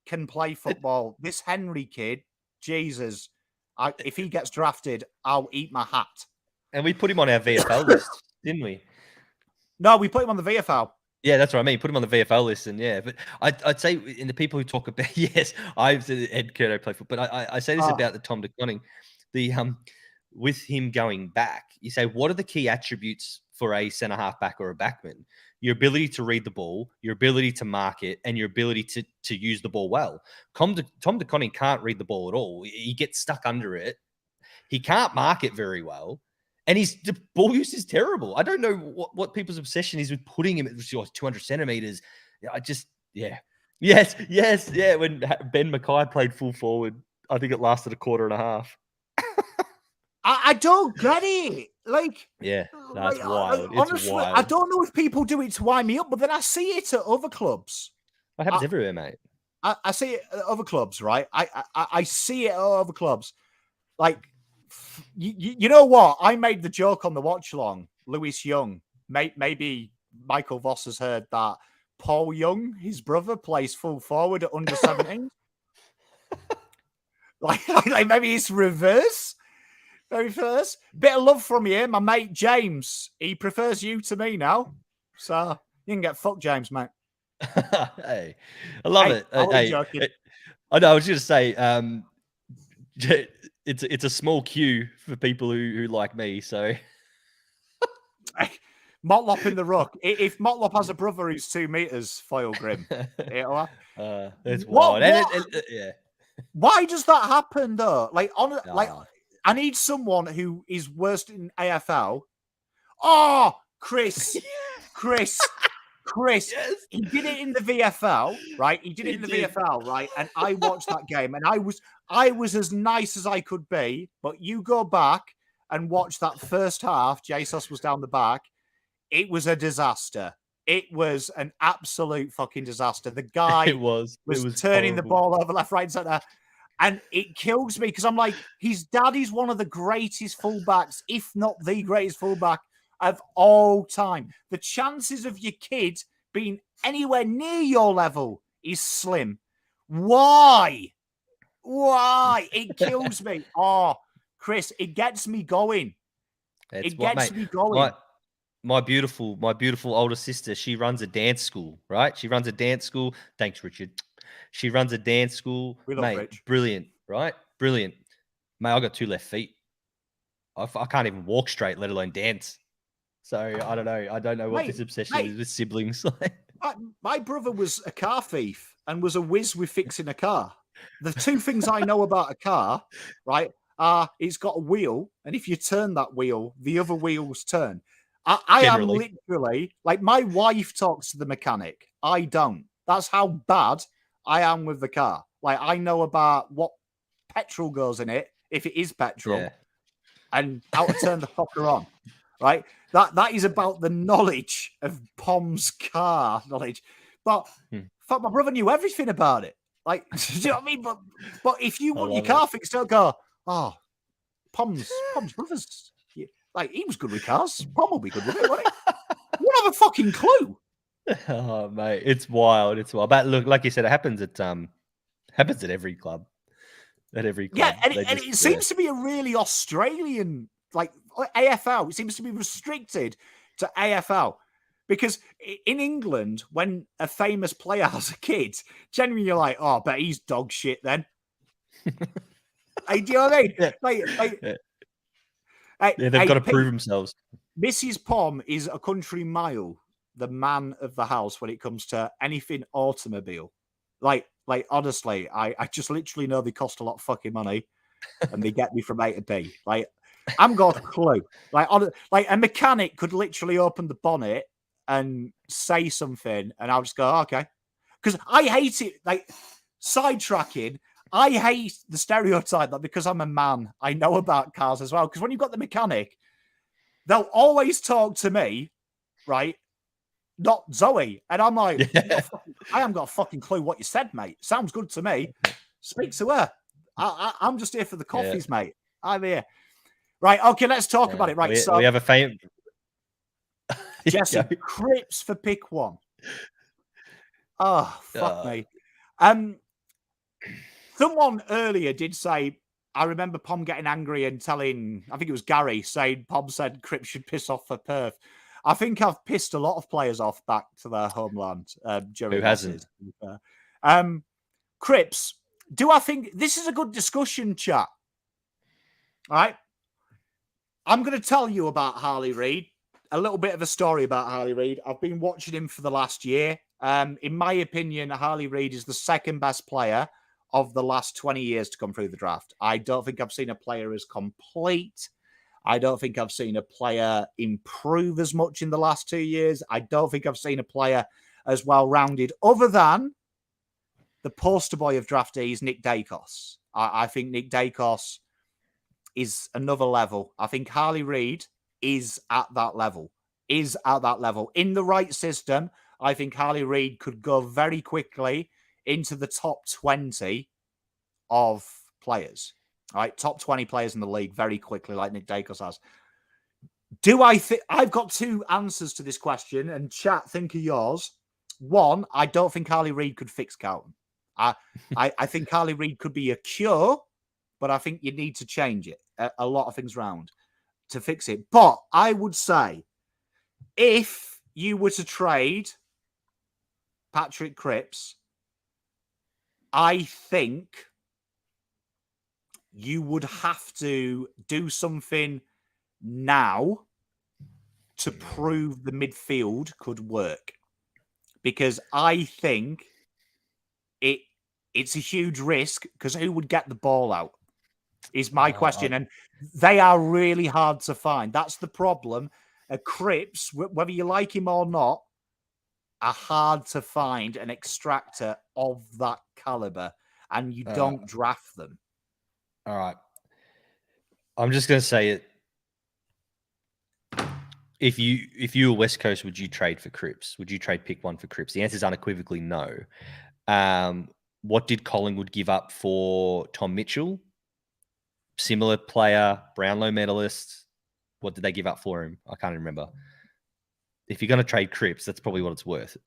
Speaker 2: can play football. This Henry kid, Jesus, if he gets drafted, I'll eat my hat."
Speaker 3: And we put him on our VFL list, didn't we?
Speaker 2: No, we put him on the VFL.
Speaker 3: Yeah, that's what I mean. Put him on the VFL list, and but I'd say in the people who talk about I've said Ed Curto play football, but I say this about the Tom De Koning, with him going back. You say, what are the key attributes for a centre half back or a backman? Your ability to read the ball, your ability to mark it, and your ability to use the ball well. Tom De Koning can't read the ball at all. He gets stuck under it. He can't mark it very well. And the ball use is terrible. I don't know what people's obsession is with putting him at 200 centimeters. Yes, yeah. When Ben Mackay played full forward, I think it lasted a quarter and a half.
Speaker 2: I don't get it. Like,
Speaker 3: Yeah, that's wild. It's
Speaker 2: honestly,
Speaker 3: wild.
Speaker 2: I don't know if people do it to wind me up, but then I see it at other clubs.
Speaker 3: It happens everywhere, mate.
Speaker 2: I see it at other clubs, right? I see it at other clubs. Like, you know what? I made the joke on the watch along. Lewis Young, maybe Michael Voss has heard that Paul Young, his brother, plays full forward at under 17. like maybe it's reverse. Very first bit of love from you, my mate James. He prefers you to me now, so you can get fucked, James, mate.
Speaker 3: Hey, I love it.
Speaker 2: Hey,
Speaker 3: I know. I was going to say, it's a small queue for people who like me. So,
Speaker 2: Motlop in the ruck. If Motlop has a brother who's 2 meters, foil grim.
Speaker 3: It's wild. Yeah.
Speaker 2: Why does that happen though? Like I need someone who is worse in AFL. Oh, Chris. Yes. He did it in the VFL, right? He did it in the VFL, right? And I watched that game, and I was as nice as I could be. But you go back and watch that first half. Jesus was down the back. It was a disaster. It was an absolute fucking disaster. The guy was turning
Speaker 3: horrible.
Speaker 2: the ball over left, right, center. And it kills me because I'm like, his dad is one of the greatest fullbacks, if not the greatest fullback of all time. The chances of your kid being anywhere near your level is slim. Why? It kills me. Oh, Chris, it gets me going. It gets me going.
Speaker 3: My beautiful older sister, she runs a dance school, right? She runs a dance school. Thanks, Richard. She runs a dance school. Mate, Rich. Brilliant, right? Brilliant. Mate, I got 2 left feet. I can't even walk straight, let alone dance. So I don't know. I don't know what this obsession is with siblings.
Speaker 2: My brother was a car thief and was a whiz with fixing a car. The 2 things I know about a car, right, are it's got a wheel, and if you turn that wheel, the other wheels turn. I am literally, like, my wife talks to the mechanic. I don't. That's how bad I am with the car. Like, I know about what petrol goes in it, if it is petrol, and how to turn the fucker on, right? That is about the knowledge of Pom's car knowledge. But fuck, my brother knew everything about it. Like, do you know what I mean? But if you want your car fixed, don't go, oh, Pom's brother's... Like, he was good with cars. Pom will be good with it, won't he? You don't have a fucking clue.
Speaker 3: Oh, mate, it's wild. It's wild. But look, like you said, it happens at every club. At every club.
Speaker 2: Yeah, and it seems to be a really Australian, like, AFL. It seems to be restricted to AFL. Because in England, when a famous player has a kid, generally you're like, oh, but he's dog shit then. Hey, do you know what I mean?
Speaker 3: Yeah. They've got to prove themselves.
Speaker 2: Mrs. Pom is a country mile the man of the house when it comes to anything automobile. Like honestly, I just literally know they cost a lot of fucking money and they get me from A to B. Like, I'm got a clue. Like a mechanic could literally open the bonnet and say something and I'll just go, oh, okay. Because I hate it. Like, sidetracking, I hate the stereotype that because I'm a man, I know about cars as well. Because when you've got the mechanic, they'll always talk to me, right? Not Zoe. And I'm like, I haven't got a fucking clue what you said, mate. Sounds good to me. Speak to her. I'm just here for the coffees, mate. I'm here. Right, okay, let's talk about it. Right,
Speaker 3: we have a fame.
Speaker 2: Jesse, Crips for pick 1. Oh, fuck me. Someone earlier did say, I remember Pom getting angry and telling, I think it was Gary, saying Pom said Crips should piss off for Perth. I think I've pissed a lot of players off back to their homeland.
Speaker 3: Who hasn't?
Speaker 2: Crips, do I think this is a good discussion, chat? All right. I'm going to tell you about Harley Reid, a little bit of a story about Harley Reid. I've been watching him for the last year. In my opinion, Harley Reid is the second best player of the last 20 years to come through the draft. I don't think I've seen a player as complete. I don't think I've seen a player improve as much in the last 2 years. I don't think I've seen a player as well-rounded other than the poster boy of draftees, Nick Dacos. I think Nick Dacos is another level. I think Harley Reid is at that level. In the right system, I think Harley Reid could go very quickly into the top 20 of players. All right, top 20 players in the league very quickly, like Nick Dacos has. Do I think I've got two answers to this question, and chat, think of yours. One, I don't think Harley Reid could fix Carlton. I think Harley Reid could be a cure, but I think you need to change it, a lot of things around to fix it. But I would say if you were to trade Patrick Cripps, I think you would have to do something now to prove the midfield could work. Because I think it's a huge risk, because who would get the ball out is my question. And they are really hard to find. That's the problem. Cripps, whether you like him or not, are hard to find an extractor of that caliber, and you don't draft them.
Speaker 3: All right. I'm just going to say it. If you were West Coast, would you trade for Cripps? Would you trade pick 1 for Cripps? The answer is unequivocally no. What did Collingwood give up for Tom Mitchell? Similar player, Brownlow medalist. What did they give up for him? I can't remember. If you're going to trade Cripps, that's probably what it's worth.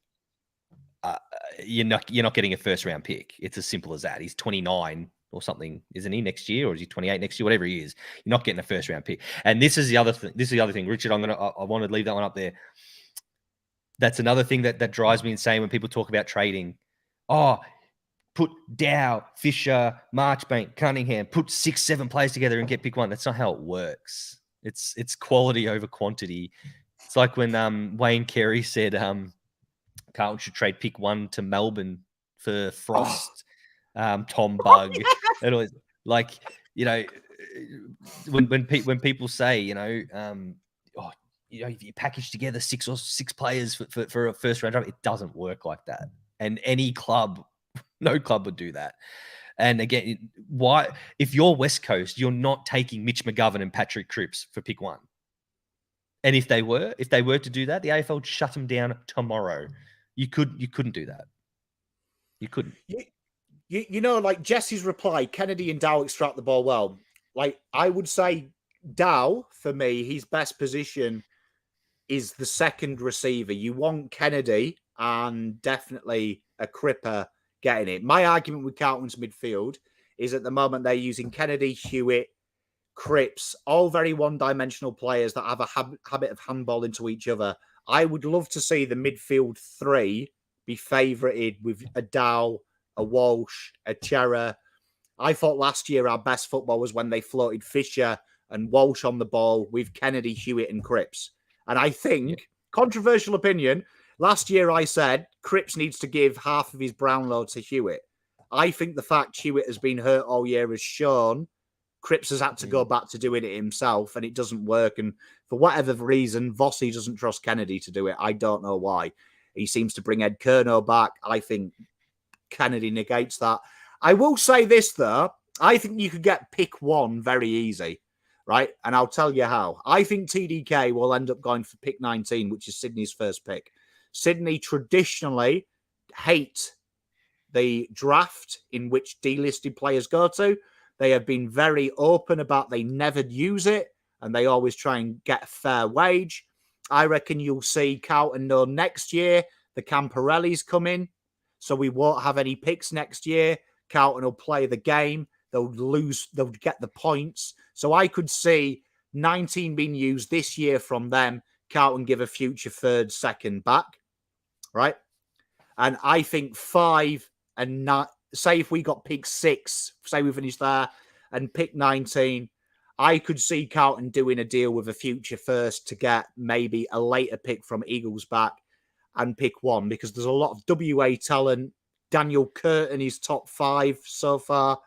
Speaker 3: You're not getting a first round pick. It's as simple as that. He's 29 or something, isn't he, next year? Or is he 28 next year? Whatever he is, you're not getting a first round pick. And this is the other thing. Richard, I want to leave that one up there. That's another thing that drives me insane when people talk about trading. Oh, put Dow, Fisher, Marchbank, Cunningham, put 6-7 players together and get pick 1. That's not how it works. It's quality over quantity. It's like when Wayne Carey said Carlton should trade pick 1 to Melbourne for Frost, Tom Bug. And always, like, when people say, if you package together six players for a first round draft, it doesn't work like that. And no club would do that. And again, why? If you're West Coast, you're not taking Mitch McGovern and Patrick Cripps for pick 1. And if they were to do that, the AFL would shut them down tomorrow. You couldn't do that. You couldn't.
Speaker 2: Like Jesse's reply, Kennedy and Dow extract the ball well. Like, I would say Dow, for me, his best position is the second receiver. You want Kennedy and definitely a Cripper getting it. My argument with Carlton's midfield is at the moment they're using Kennedy, Hewitt, Cripps, all very one-dimensional players that have a habit of handball into each other. I would love to see the midfield 3 be favoured with a Dow, a Walsh, a Chera. I thought last year our best football was when they floated Fisher and Walsh on the ball with Kennedy, Hewitt and Cripps. And I think, controversial opinion, last year I said Cripps needs to give half of his Brownlow to Hewitt. I think the fact Hewitt has been hurt all year has shown Cripps has had to go back to doing it himself, and it doesn't work. And for whatever reason, Vossi doesn't trust Kennedy to do it. I don't know why. He seems to bring Ed Kerno back. I think Kennedy negates that. I will say this, though. I think you could get pick 1 very easy, right? And I'll tell you how. I think TDK will end up going for pick 19, which is Sydney's first pick. Sydney traditionally hate the draft in which delisted players go to. They have been very open about they never use it, and they always try and get a fair wage. I reckon you'll see Carlton know next year the Camporellis come in, so we won't have any picks next year. Carlton will play the game. They'll get the points. So I could see 19 being used this year from them. Carlton give a future third, second back, right? And I think 5 and 9, say if we got pick 6, say we finished there, and pick 19, I could see Carlton doing a deal with a future first to get maybe a later pick from Eagles back and pick 1, because there's a lot of WA talent. Daniel Curtin is top 5 so far.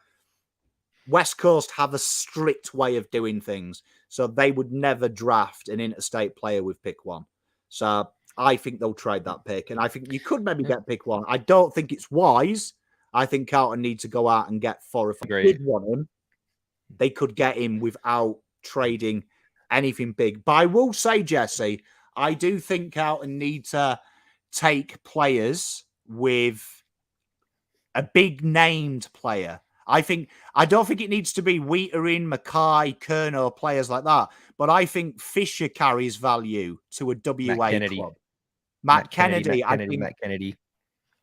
Speaker 2: West Coast have a strict way of doing things, so they would never draft an interstate player with pick 1. So I think they'll trade that pick, and I think you could maybe get pick 1. I don't think it's wise. I think Carlton need to go out and get If they did want him, they could get him without trading anything big. But I will say, Jesse, I do think Carlton need to take players with a big named player. I don't think it needs to be Wheaterin, Mackay, Kerno, players like that. But I think Fisher carries value to a WA club. Matt Kennedy,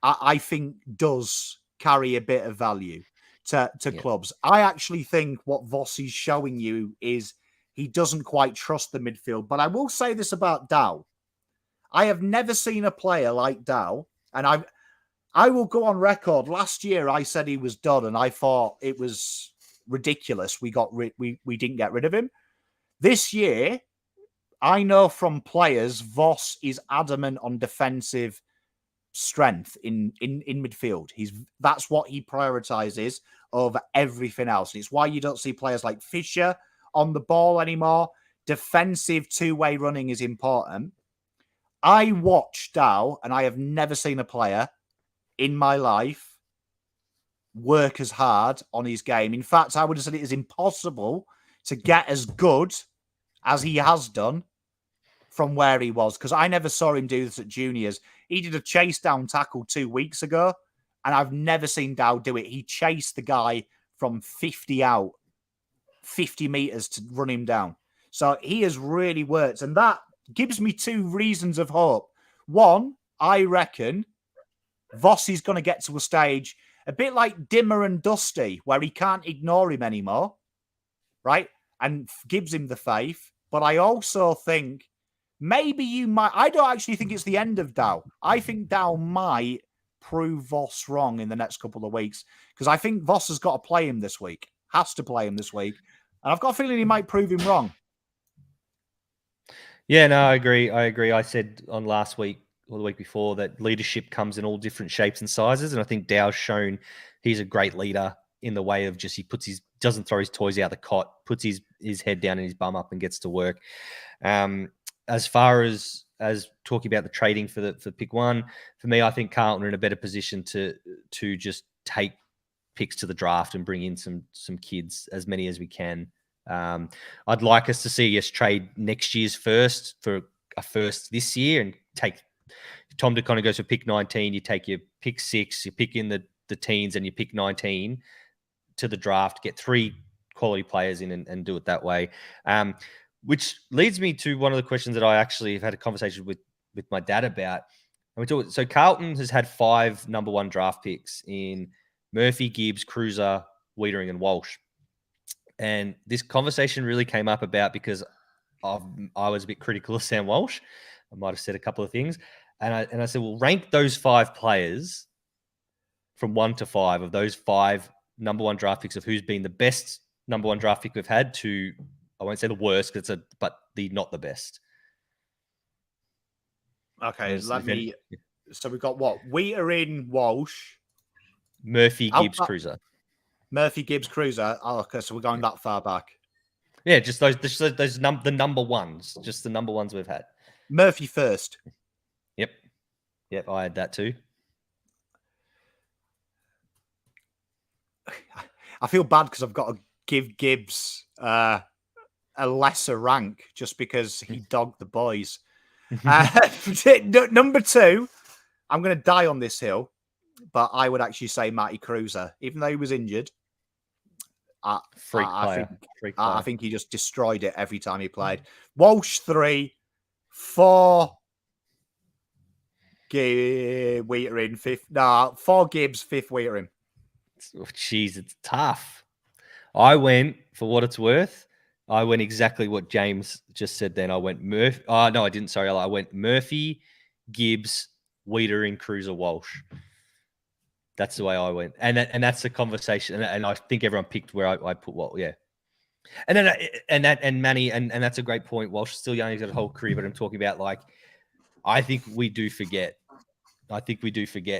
Speaker 2: I think does carry a bit of value to clubs. I actually think what Voss is showing you is he doesn't quite trust the midfield. But I will say this about Dow. I have never seen a player like Dow, and I will go on record. Last year, I said he was done, and I thought it was ridiculous. We didn't get rid of him. This year, I know from players, Voss is adamant on defensive strength in midfield. That's what he prioritizes over everything else. And it's why you don't see players like Fisher on the ball anymore. Defensive two-way running is important. I watch Dow, and I have never seen a player in my life work as hard on his game. In fact, I would have said it is impossible to get as good as he has done from where he was, because I never saw him do this at juniors. He did a chase down tackle 2 weeks ago, and I've never seen Dow do it. He chased the guy from 50 out, 50 meters to run him down. So he has really worked, and that gives me 2 reasons of hope. One, I reckon Voss is going to get to a stage a bit like Dimmer and Dusty, where he can't ignore him anymore, right? And gives him the faith. But I also think maybe I don't actually think it's the end of Dow. I think Dow might prove Voss wrong in the next couple of weeks, because I think Voss has got to play him this week, has to play him this week. And I've got a feeling he might prove him wrong.
Speaker 3: Yeah, no, I agree. I said on last week or the week before that leadership comes in all different shapes and sizes. And I think Dow's shown he's a great leader in the way of just doesn't throw his toys out the cot, puts his head down and his bum up and gets to work. As far as talking about the trading for pick 1, for me, I think Carlton are in a better position to just take picks to the draft and bring in some kids, as many as we can. I'd like us to see us trade next year's first for a first this year and take Tom to kind of goes for pick 19. You take your pick 6, you pick in the teens, and you pick 19 to the draft, get 3 quality players in and do it that way. Which leads me to one of the questions that I actually have had a conversation with my dad about. And so Carlton has had 5 number 1 draft picks in Murphy, Gibbs, Cruiser, Wiedering, and Walsh. And this conversation really came up about because I was a bit critical of Sam Walsh. I might have said a couple of things. And I said, well, rank those 5 players from 1 to 5 of those 5 number 1 draft picks of who's been the best number 1 draft pick we've had to, I won't say the worst, but the not the best.
Speaker 2: Okay, so we've got what? Wiedering, Walsh,
Speaker 3: Murphy, Gibbs, Cruiser.
Speaker 2: Murphy, Gibbs, Cruiser. Oh, okay, so we're going that far back.
Speaker 3: Yeah, just the number ones, just the number ones we've had.
Speaker 2: Murphy first. Yep,
Speaker 3: I had that too.
Speaker 2: I feel bad because I've got to give Gibbs a lesser rank just because he dogged the boys. Number 2, I'm going to die on this hill, but I would actually say Matty Cruiser, even though he was injured. I think he just destroyed it every time he played. Walsh 3, 4 Wiedering, 4 Gibbs, 5th Wiedering.
Speaker 3: Jeez, it's tough. I went, for what it's worth, I went exactly what James just said then. I went Murphy. Oh, no, I didn't. Sorry. I went Murphy, Gibbs, Wiedering, Cruiser, Walsh. That's the way I went. And that's the conversation. And I think everyone picked where I put what, yeah. And then, and Manny, and that's a great point. Walsh is still young. He's got a whole career, but I'm talking about, like, I think we do forget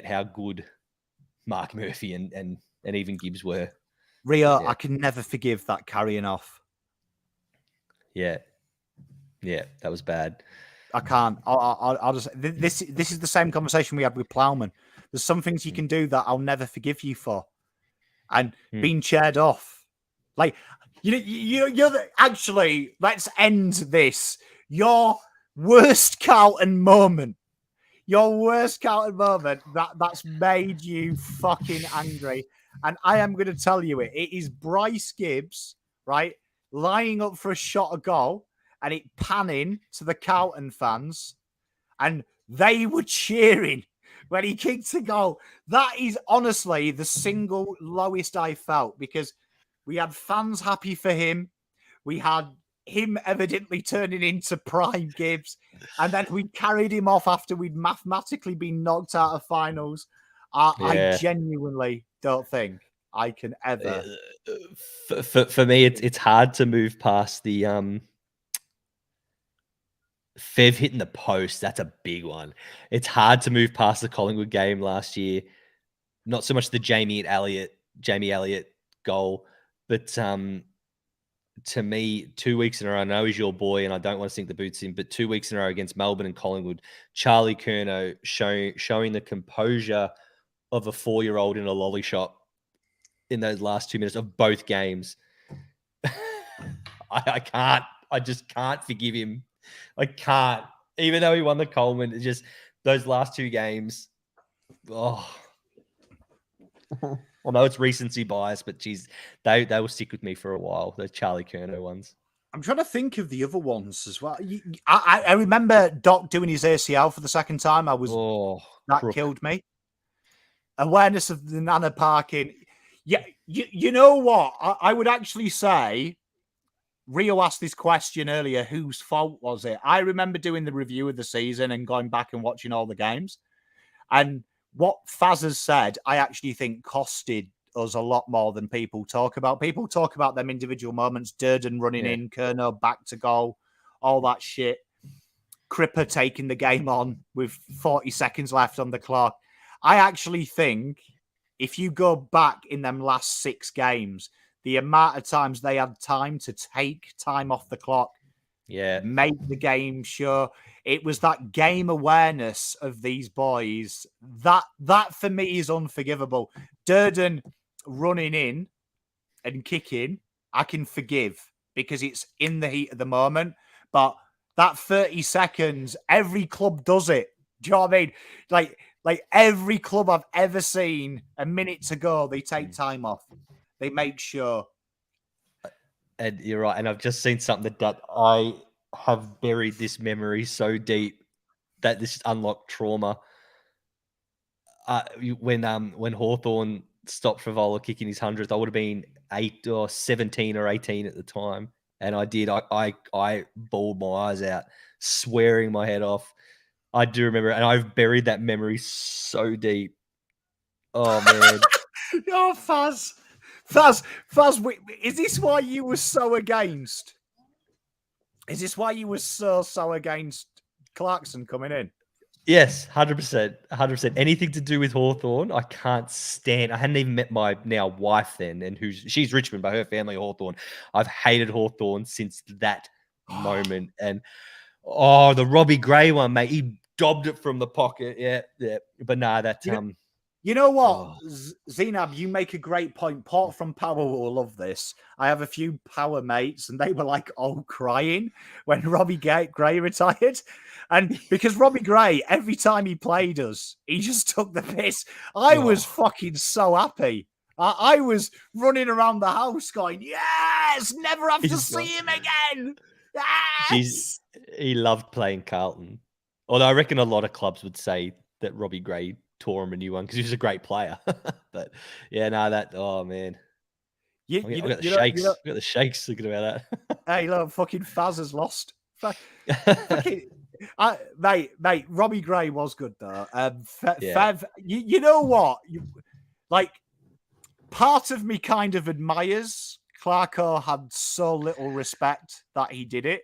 Speaker 3: how good Mark Murphy and even Gibbs were.
Speaker 2: Rio, yeah. I can never forgive that carrying off.
Speaker 3: Yeah, that was bad.
Speaker 2: I can't. I'll just. This is the same conversation we had with Plowman. There's some things you can do that I'll never forgive you for, and being chaired off. Like actually. Let's end this. Your worst Carlton moment. Your worst Carlton moment that's made you fucking angry. And I am going to tell you it. It is Bryce Gibbs, right, lining up for a shot a goal, and it panning to the Carlton fans, and they were cheering when he kicked a goal. That is honestly the single lowest I felt, because we had fans happy for him. We had him evidently turning into prime Gibbs, and then we carried him off after we'd mathematically been knocked out of finals. I genuinely don't think I can ever.
Speaker 3: For me, it's hard to move past the Fev hitting the post. That's a big one. It's hard to move past the Collingwood game last year. Not so much the Jamie Elliott goal, but to me, 2 weeks in a row, I know he's your boy and I don't want to sink the boots in, but 2 weeks in a row against Melbourne and Collingwood, Charlie Curnow showing the composure of a 4-year-old in a lolly shop in those last 2 minutes of both games. I just can't forgive him. I can't. Even though he won the Coleman, it's just those last 2 games. Oh. I know it's recency bias, but geez, they will stick with me for a while. Those Charlie Curnow ones.
Speaker 2: I'm trying to think of the other ones as well. I remember Doc doing his ACL for the second time. Killed me. Awareness of the Nana parking. Yeah, you know what? I would actually say, Rio asked this question earlier, whose fault was it? I remember doing the review of the season and going back and watching all the games. And what Fazz has said, I actually think costed us a lot more than people talk about. People talk about them individual moments, Durden running in, Curnow back to goal, all that shit. Cripper taking the game on with 40 seconds left on the clock. I actually think if you go back in them last 6 games, the amount of times they had time to take time off the clock, make the game sure. It was that game awareness of these boys. That for me is unforgivable. Durden running in and kicking, I can forgive because it's in the heat of the moment. But that 30 seconds, every club does it. Do you know what I mean? Like every club I've ever seen, a minute to go, they take time off. They make sure.
Speaker 3: And you're right. And I've just seen something that I have buried this memory so deep that this unlocked trauma. When Hawthorn stopped Frivola kicking his 100th, I would have been 17 or 18 at the time. And I did. I bawled my eyes out, swearing my head off. I do remember, and I've buried that memory so deep. Oh, man.
Speaker 2: Oh, Fazz, is this why you were so against? Is this why you were so against Clarkson coming in?
Speaker 3: Yes, 100%. 100%. Anything to do with Hawthorn, I can't stand. I hadn't even met my now wife then, and she's Richmond, but her family Hawthorn. I've hated Hawthorn since that moment. And the Robbie Gray one, mate, he dobbed it from the pocket. Yeah. But nah, that
Speaker 2: You know what, Zainab, you make a great point. Port from Power will love this. I have a few Power mates, and they were like all crying when Robbie Gray retired. And because Robbie Gray, every time he played us, he just took the piss. I was fucking so happy. I was running around the house going, yes, never have to see him again. Yes.
Speaker 3: He loved playing Carlton. Although I reckon a lot of clubs would say that Robbie Gray tore him a new one because he was a great player. But yeah, no, man. I got the shakes thinking about that.
Speaker 2: Hey, look, fucking Fazz has lost. Mate, Robbie Gray was good though. Fev, you know what? Part of me kind of admires Clarko had so little respect that he did it,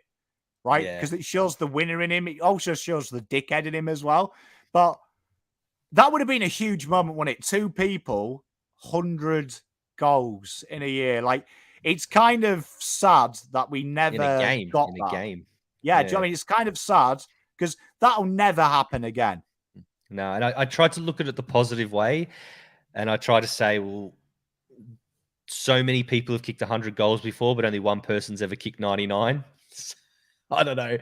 Speaker 2: right? Because it shows the winner in him. It also shows the dickhead in him as well. But that would have been a huge moment, wouldn't it? 2 people, 100 goals in a year. Like, it's kind of sad that we never got that.
Speaker 3: game.
Speaker 2: Yeah, do you know what I mean? It's kind of sad because that'll never happen again.
Speaker 3: No, and I tried to look at it the positive way, and I try to say, well, so many people have kicked 100 goals before, but only one person's ever kicked 99. I don't know.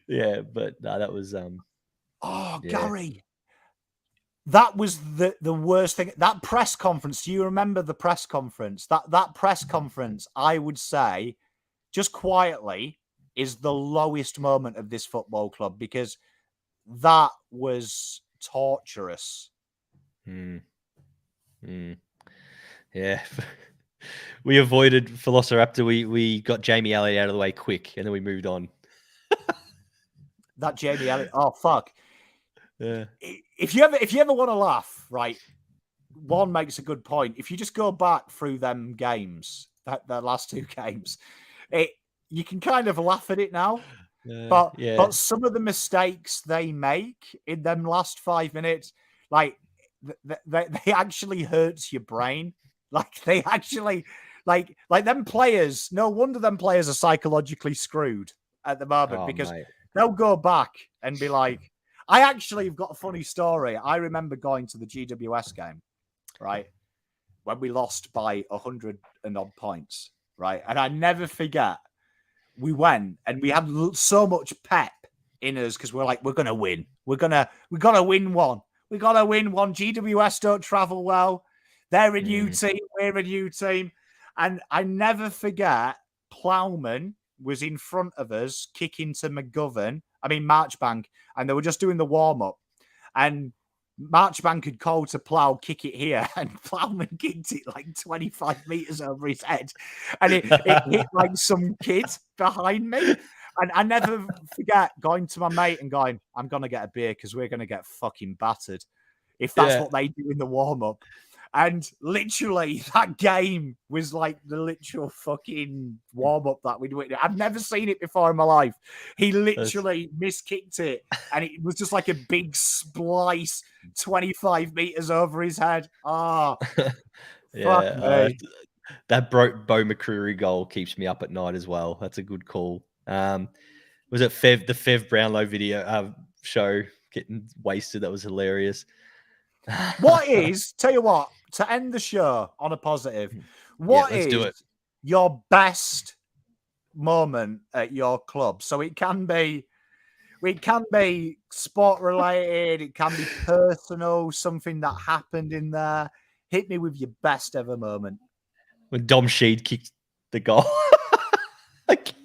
Speaker 3: Yeah, but no, that was
Speaker 2: Gary. That was the worst thing. That press conference, do you remember the press conference? That press conference, I would say, just quietly, is the lowest moment of this football club, because that was torturous.
Speaker 3: Yeah. We avoided Velociraptor. We got Jamie Elliott out of the way quick, and then we moved on.
Speaker 2: That Jamie Elliott. Oh, fuck.
Speaker 3: Yeah.
Speaker 2: If you ever want to laugh, right, one makes a good point. If you just go back through them games, the last two games, you can kind of laugh at it now. But some of the mistakes they make in them last 5 minutes, like they actually hurts your brain. Like they actually like them players. No wonder them players are psychologically screwed at the moment, because they'll go back and be like, I actually have got a funny story. I remember going to the GWS game, right, when we lost by 100 and odd points, right? And I never forget, we went and we had so much pep in us because we're like, we're going to win. We got to win one. We got to win one. GWS don't travel well. They're a new team. We're a new team. And I never forget, Plowman was in front of us, kicking to Marchbank, and they were just doing the warm-up. And Marchbank had called to Plough, kick it here, and Plowman kicked it like 25 metres over his head. And it hit like some kid behind me. And I never forget going to my mate and going, I'm going to get a beer because we're going to get fucking battered if that's what they do in the warm-up. And literally, that game was like the literal fucking warm-up that we do. I've never seen it before in my life. He literally miskicked it, and it was just like a big splice 25 metres over his head. That
Speaker 3: Bo McCreary goal keeps me up at night as well. That's a good call. Was it the Fev Brownlow video show getting wasted? That was hilarious.
Speaker 2: Tell you what, to end the show on a positive, what is your best moment at your club? So it can be sport related, it can be personal, something that happened in there. Hit me with your best ever moment.
Speaker 3: When Dom Sheed kicked the goal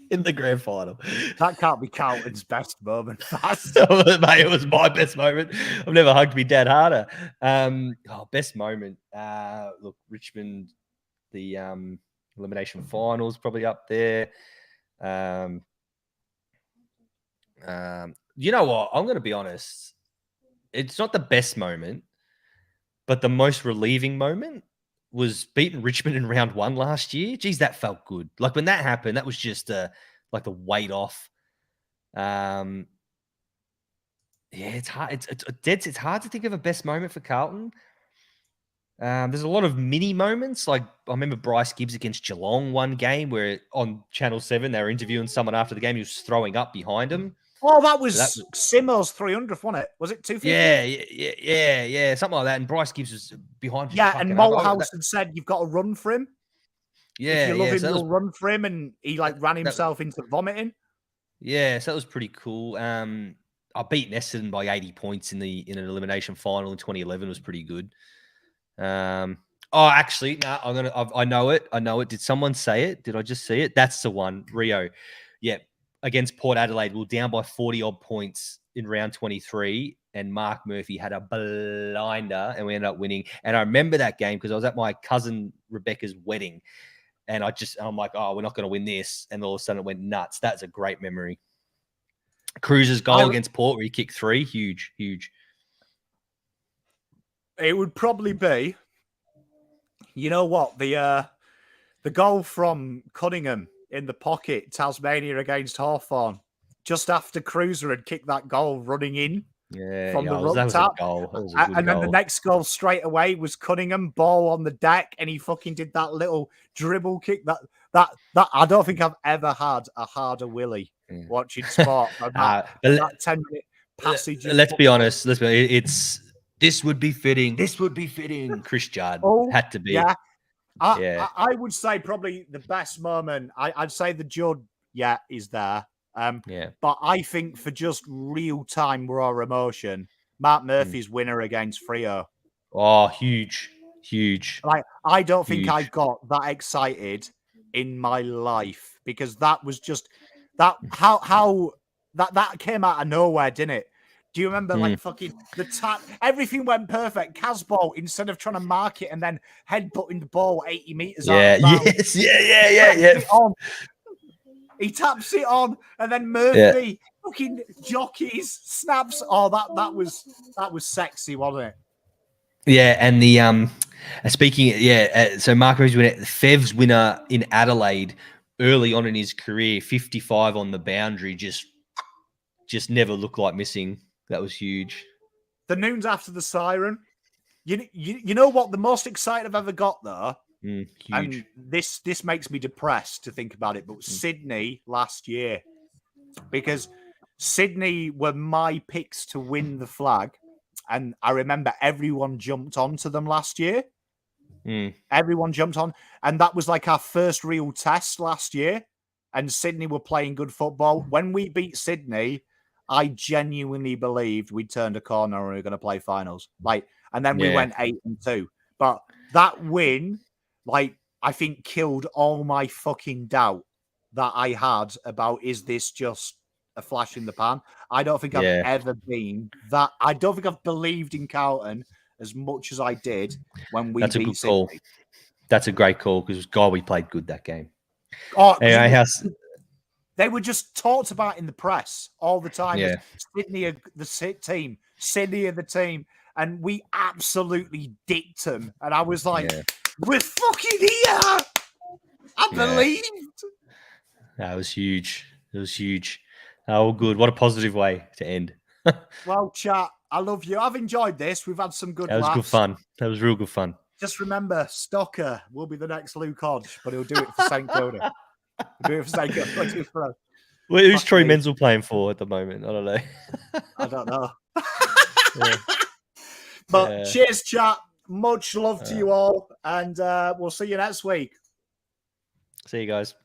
Speaker 3: in the grand final.
Speaker 2: That can't be Carlton's best moment.
Speaker 3: Mate, it was my best moment. I've never hugged me dad harder. Best moment. Look, Richmond, the elimination finals probably up there. You know what? I'm going to be honest. It's not the best moment, but the most relieving moment was beating Richmond in round 1 last year. Geez, that felt good. Like when that happened, that was just like the weight off. It's hard. It's hard to think of a best moment for Carlton. There's a lot of mini moments. Like I remember Bryce Gibbs against Geelong one game where on Channel 7 they were interviewing someone after the game. He was throwing up behind him.
Speaker 2: Oh, that was Simo's 300th, wasn't it? Was it 250?
Speaker 3: Yeah, something like that. And Bryce Gibbs was behind.
Speaker 2: Yeah, and Malthouse had said you've got to run for him.
Speaker 3: Yeah,
Speaker 2: if you love him, you'll run for him, and he ran himself into vomiting.
Speaker 3: Yeah, so that was pretty cool. I beat Essendon by 80 points in an elimination final in 2011. Was pretty good. Actually, no, I know it. Did someone say it? Did I just see it? That's the one. Rio. Yeah. Against Port Adelaide, we were down by 40-odd points in round 23, and Mark Murphy had a blinder, and we ended up winning. And I remember that game because I was at my cousin Rebecca's wedding, and I'm like, oh, we're not going to win this. And all of a sudden it went nuts. That's a great memory. Cruz's goal against Port where he kicked 3, huge.
Speaker 2: It would probably be, you know what, the goal from Cunningham in the pocket, Tasmania against Hawthorn, just after Cruiser had kicked that goal running in from the ruck tap. And then the next goal straight away was Cunningham, ball on the deck, and he fucking did that little dribble kick. That I don't think I've ever had a harder willy watching sport. that 10-minute passage.
Speaker 3: Let's be honest. This would be fitting. This would be fitting. Chris Judd had to be.
Speaker 2: Yeah.
Speaker 3: Yeah.
Speaker 2: I would say probably the best moment. I'd say the Judd, is there.
Speaker 3: Yeah.
Speaker 2: But I think for just real time raw emotion, Mark Murphy's winner against Freo.
Speaker 3: Oh, huge.
Speaker 2: Like, I don't think I got that excited in my life, because that was just that how that came out of nowhere, didn't it? Do you remember like fucking the tap? Everything went perfect. Casbolt, instead of trying to mark it and then headbutting the ball 80 meters out.
Speaker 3: Yeah.
Speaker 2: He taps it on, and then Murphy fucking jockeys, snaps. Oh, that was sexy, wasn't it?
Speaker 3: Yeah, and the so Mark Murphy's winner, Fev's winner in Adelaide early on in his career, 55 on the boundary, just never looked like missing. That was huge.
Speaker 2: The noons after the siren. You know what? The most excited I've ever got though.
Speaker 3: Huge.
Speaker 2: And this makes me depressed to think about it. But Sydney last year, because Sydney were my picks to win the flag, and I remember everyone jumped onto them last year. Everyone jumped on, and that was like our first real test last year. And Sydney were playing good football. When we beat Sydney, I genuinely believed we turned a corner and we were going to play finals. And then we went 8-2. But that win, I think killed all my fucking doubt that I had about, is this just a flash in the pan? I don't think I've ever been that. I don't think I've believed in Carlton as much as I did when we beat Sydney. That's a good call.
Speaker 3: That's a great call, because God, we played good that game.
Speaker 2: Oh, anyway, they were just talked about in the press all the time.
Speaker 3: Yeah.
Speaker 2: Sydney are the team. Sydney are the team. And we absolutely dicked them. And I was like, we're fucking here. I believed.
Speaker 3: That was huge. It was huge. Oh, good. What a positive way to end.
Speaker 2: Well, chat, I love you. I've enjoyed this. We've had some good
Speaker 3: laughs. That was good fun. That was real good fun.
Speaker 2: Just remember, Stocker will be the next Luke Hodge, but he'll do it for St. Kilda. He'll do it for St. Kilda.
Speaker 3: Who's Troy Menzel playing for at the moment? I don't know.
Speaker 2: I don't know. But cheers, chat. Much love to you all. And we'll see you next week.
Speaker 3: See you guys.